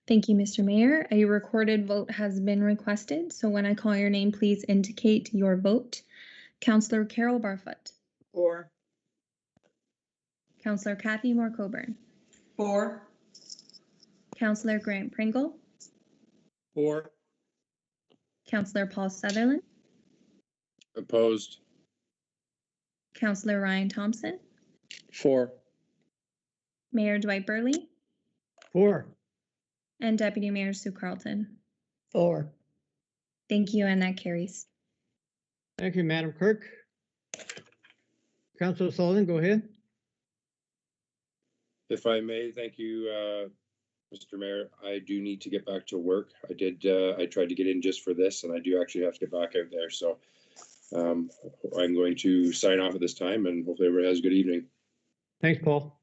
Thank you, Mr. Mayor. A recorded vote has been requested. So when I call your name, please indicate your vote. Councillor Carol Barfoot. For. Councillor Kathy Moore-Coburn. For. Councillor Grant Pringle. For. Councillor Paul Sutherland. Opposed. Councillor Ryan Thompson. For. Mayor Dwight Burley. For. And Deputy Mayor Sue Carlton. For. Thank you, and that carries. Thank you, Madam Clerk. Councilor Sullivan, go ahead. If I may, thank you, Mr. Mayor. I do need to get back to work. I tried to get in just for this, and I do actually have to get back out there. So I'm going to sign off at this time, and hopefully everybody has a good evening. Thanks, Paul.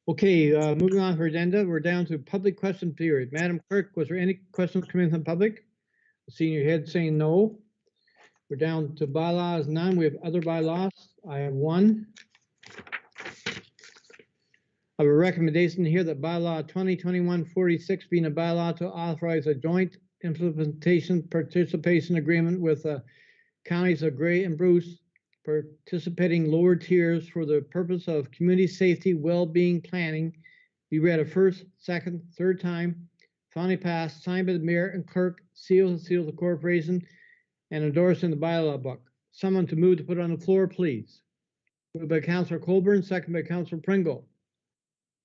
Okay, moving on to our agenda, we're down to public question period. Madam Clerk, was there any questions coming from the public? Seeing your head saying no. We're down to bylaws, none. We have other bylaws. I have one. I have a recommendation here that bylaw 2021-46 being a bylaw to authorize a joint implementation participation agreement with the counties of Grey and Bruce participating lower tiers for the purpose of community safety well-being planning be read a first, second, third time, finally passed, signed by the mayor and clerk, sealed of the corporation, and endorsed in the bylaw book. Someone to move to put on the floor, please. Moved by Councillor Coburn, second by Councillor Pringle.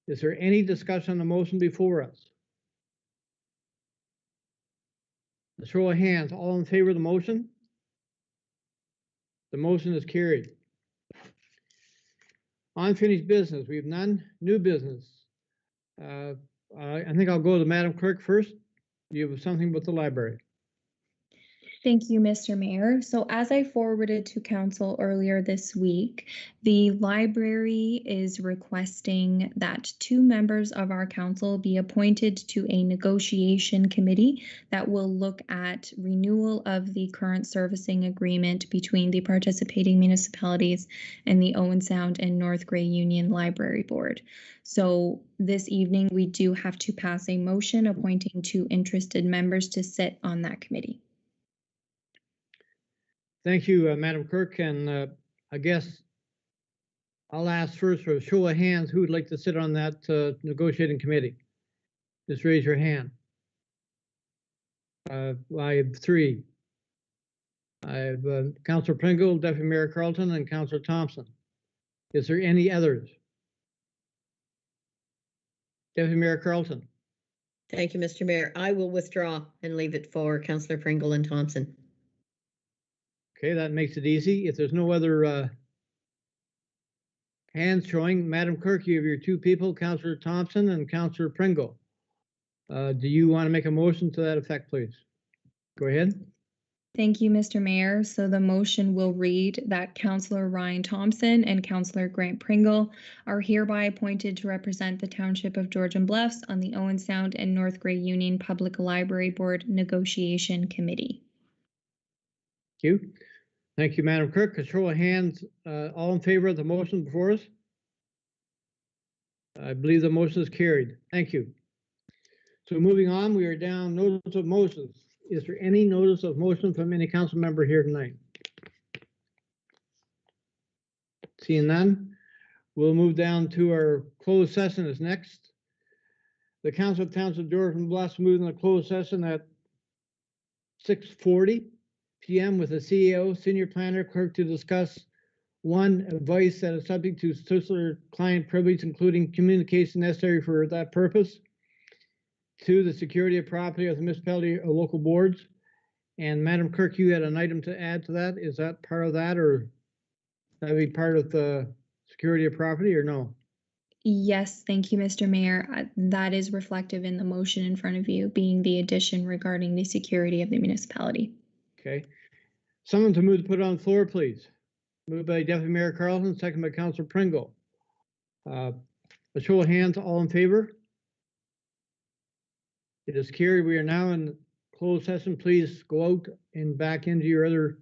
Is there any discussion on the motion before us? A show of hands, all in favor of the motion? The motion is carried. Unfinished business, we have none. New business. I think I'll go to Madam Clerk first. You have something with the library. Thank you, Mr. Mayor. So as I forwarded to council earlier this week, the library is requesting that 2 members of our council be appointed to a negotiation committee that will look at renewal of the current servicing agreement between the participating municipalities and the Owen Sound and North Grey Union Library Board. So this evening, we do have to pass a motion appointing 2 interested members to sit on that committee. Thank you, Madam Clerk, and I guess I'll ask first for a show of hands who would like to sit on that negotiating committee. Just raise your hand. I have 3. I have Councillor Pringle, Deputy Mayor Carlton, and Councillor Thompson. Is there any others? Deputy Mayor Carlton. Thank you, Mr. Mayor. I will withdraw and leave it for Councillor Pringle and Thompson. Okay, that makes it easy. If there's no other hands showing, Madam Clerk, you have your 2 people, Councillor Thompson and Councillor Pringle. Do you want to make a motion to that effect, please? Go ahead. Thank you, Mr. Mayor. So the motion will read that Councillor Ryan Thompson and Councillor Grant Pringle are hereby appointed to represent the Township of Georgian Bluffs on the Owen Sound and North Grey Union Public Library Board Negotiation Committee. Thank you. Thank you, Madam Clerk. A show of hands, all in favor of the motion before us? I believe the motion is carried. Thank you. So moving on, we are down notice of motions. Is there any notice of motion from any council member here tonight? Seeing none, we'll move down to our closed session is next. The Council of Township of Georgian Bluffs moved in the closed session at 6:40 p.m. with the CEO, senior planner, clerk to discuss 1, advice that is subject to solicitor-client privilege, including communication necessary for that purpose. 2, the security of property of the municipality or local boards. And Madam Clerk, you had an item to add to that. Is that part of that or? that be part of the security of property or no? Yes, thank you, Mr. Mayor. That is reflective in the motion in front of you, being the addition regarding the security of the municipality. Okay. Someone to move to put on the floor, please. Moved by Deputy Mayor Carlson, second by Councilor Pringle. A show of hands, all in favor? It is carried. We are now in closed session. Please go out and back into your other.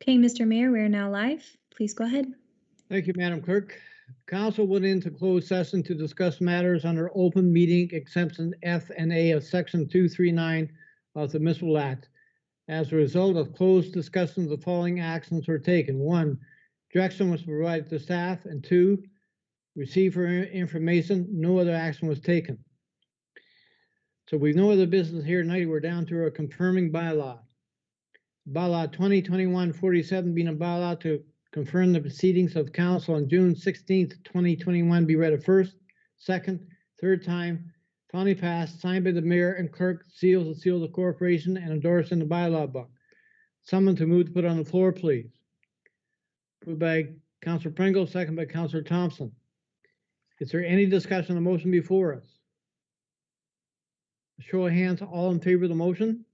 Okay, Mr. Mayor, we're now live. Please go ahead. Thank you, Madam Clerk. Council went into closed session to discuss matters under open meeting exemption F and A of Section 239 of the Municipal Act. As a result of closed discussions, the following actions were taken. 1, direction was provided to staff, and 2, receive for information. No other action was taken. So we've no other business here tonight. We're down to our confirming bylaw. Bylaw 2021-47 being a bylaw to confirm the proceedings of council on June 16th, 2021 be read a first, second, third time, finally passed, signed by the mayor and clerk, seals and seal of the corporation, and endorsed in the bylaw book. Someone to move to put on the floor, please. Moved by Councilor Pringle, second by Councilor Thompson. Is there any discussion on the motion before us? Show of hands, all in favor of the motion?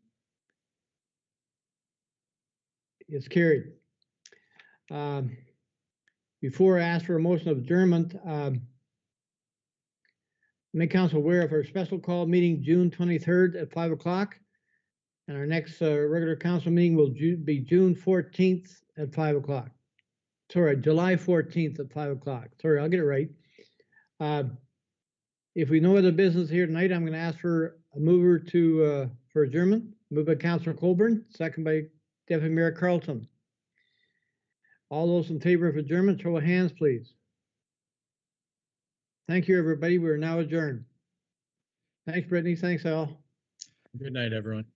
It's carried. Before I ask for a motion of adjournment, make council aware of our special call meeting June 23rd at 5 o'clock. And our next regular council meeting will be June 14th at 5 o'clock. Sorry, July 14th at 5 o'clock. Sorry, I'll get it right. If we no other business here tonight, I'm going to ask for a mover to for adjournment. Moved by Councilor Colburn, second by Deputy Mayor Carlton. All those in favor of adjournment, show of hands, please. Thank you, everybody. We're now adjourned. Thanks, Brittany. Thanks, Al. Good night, everyone.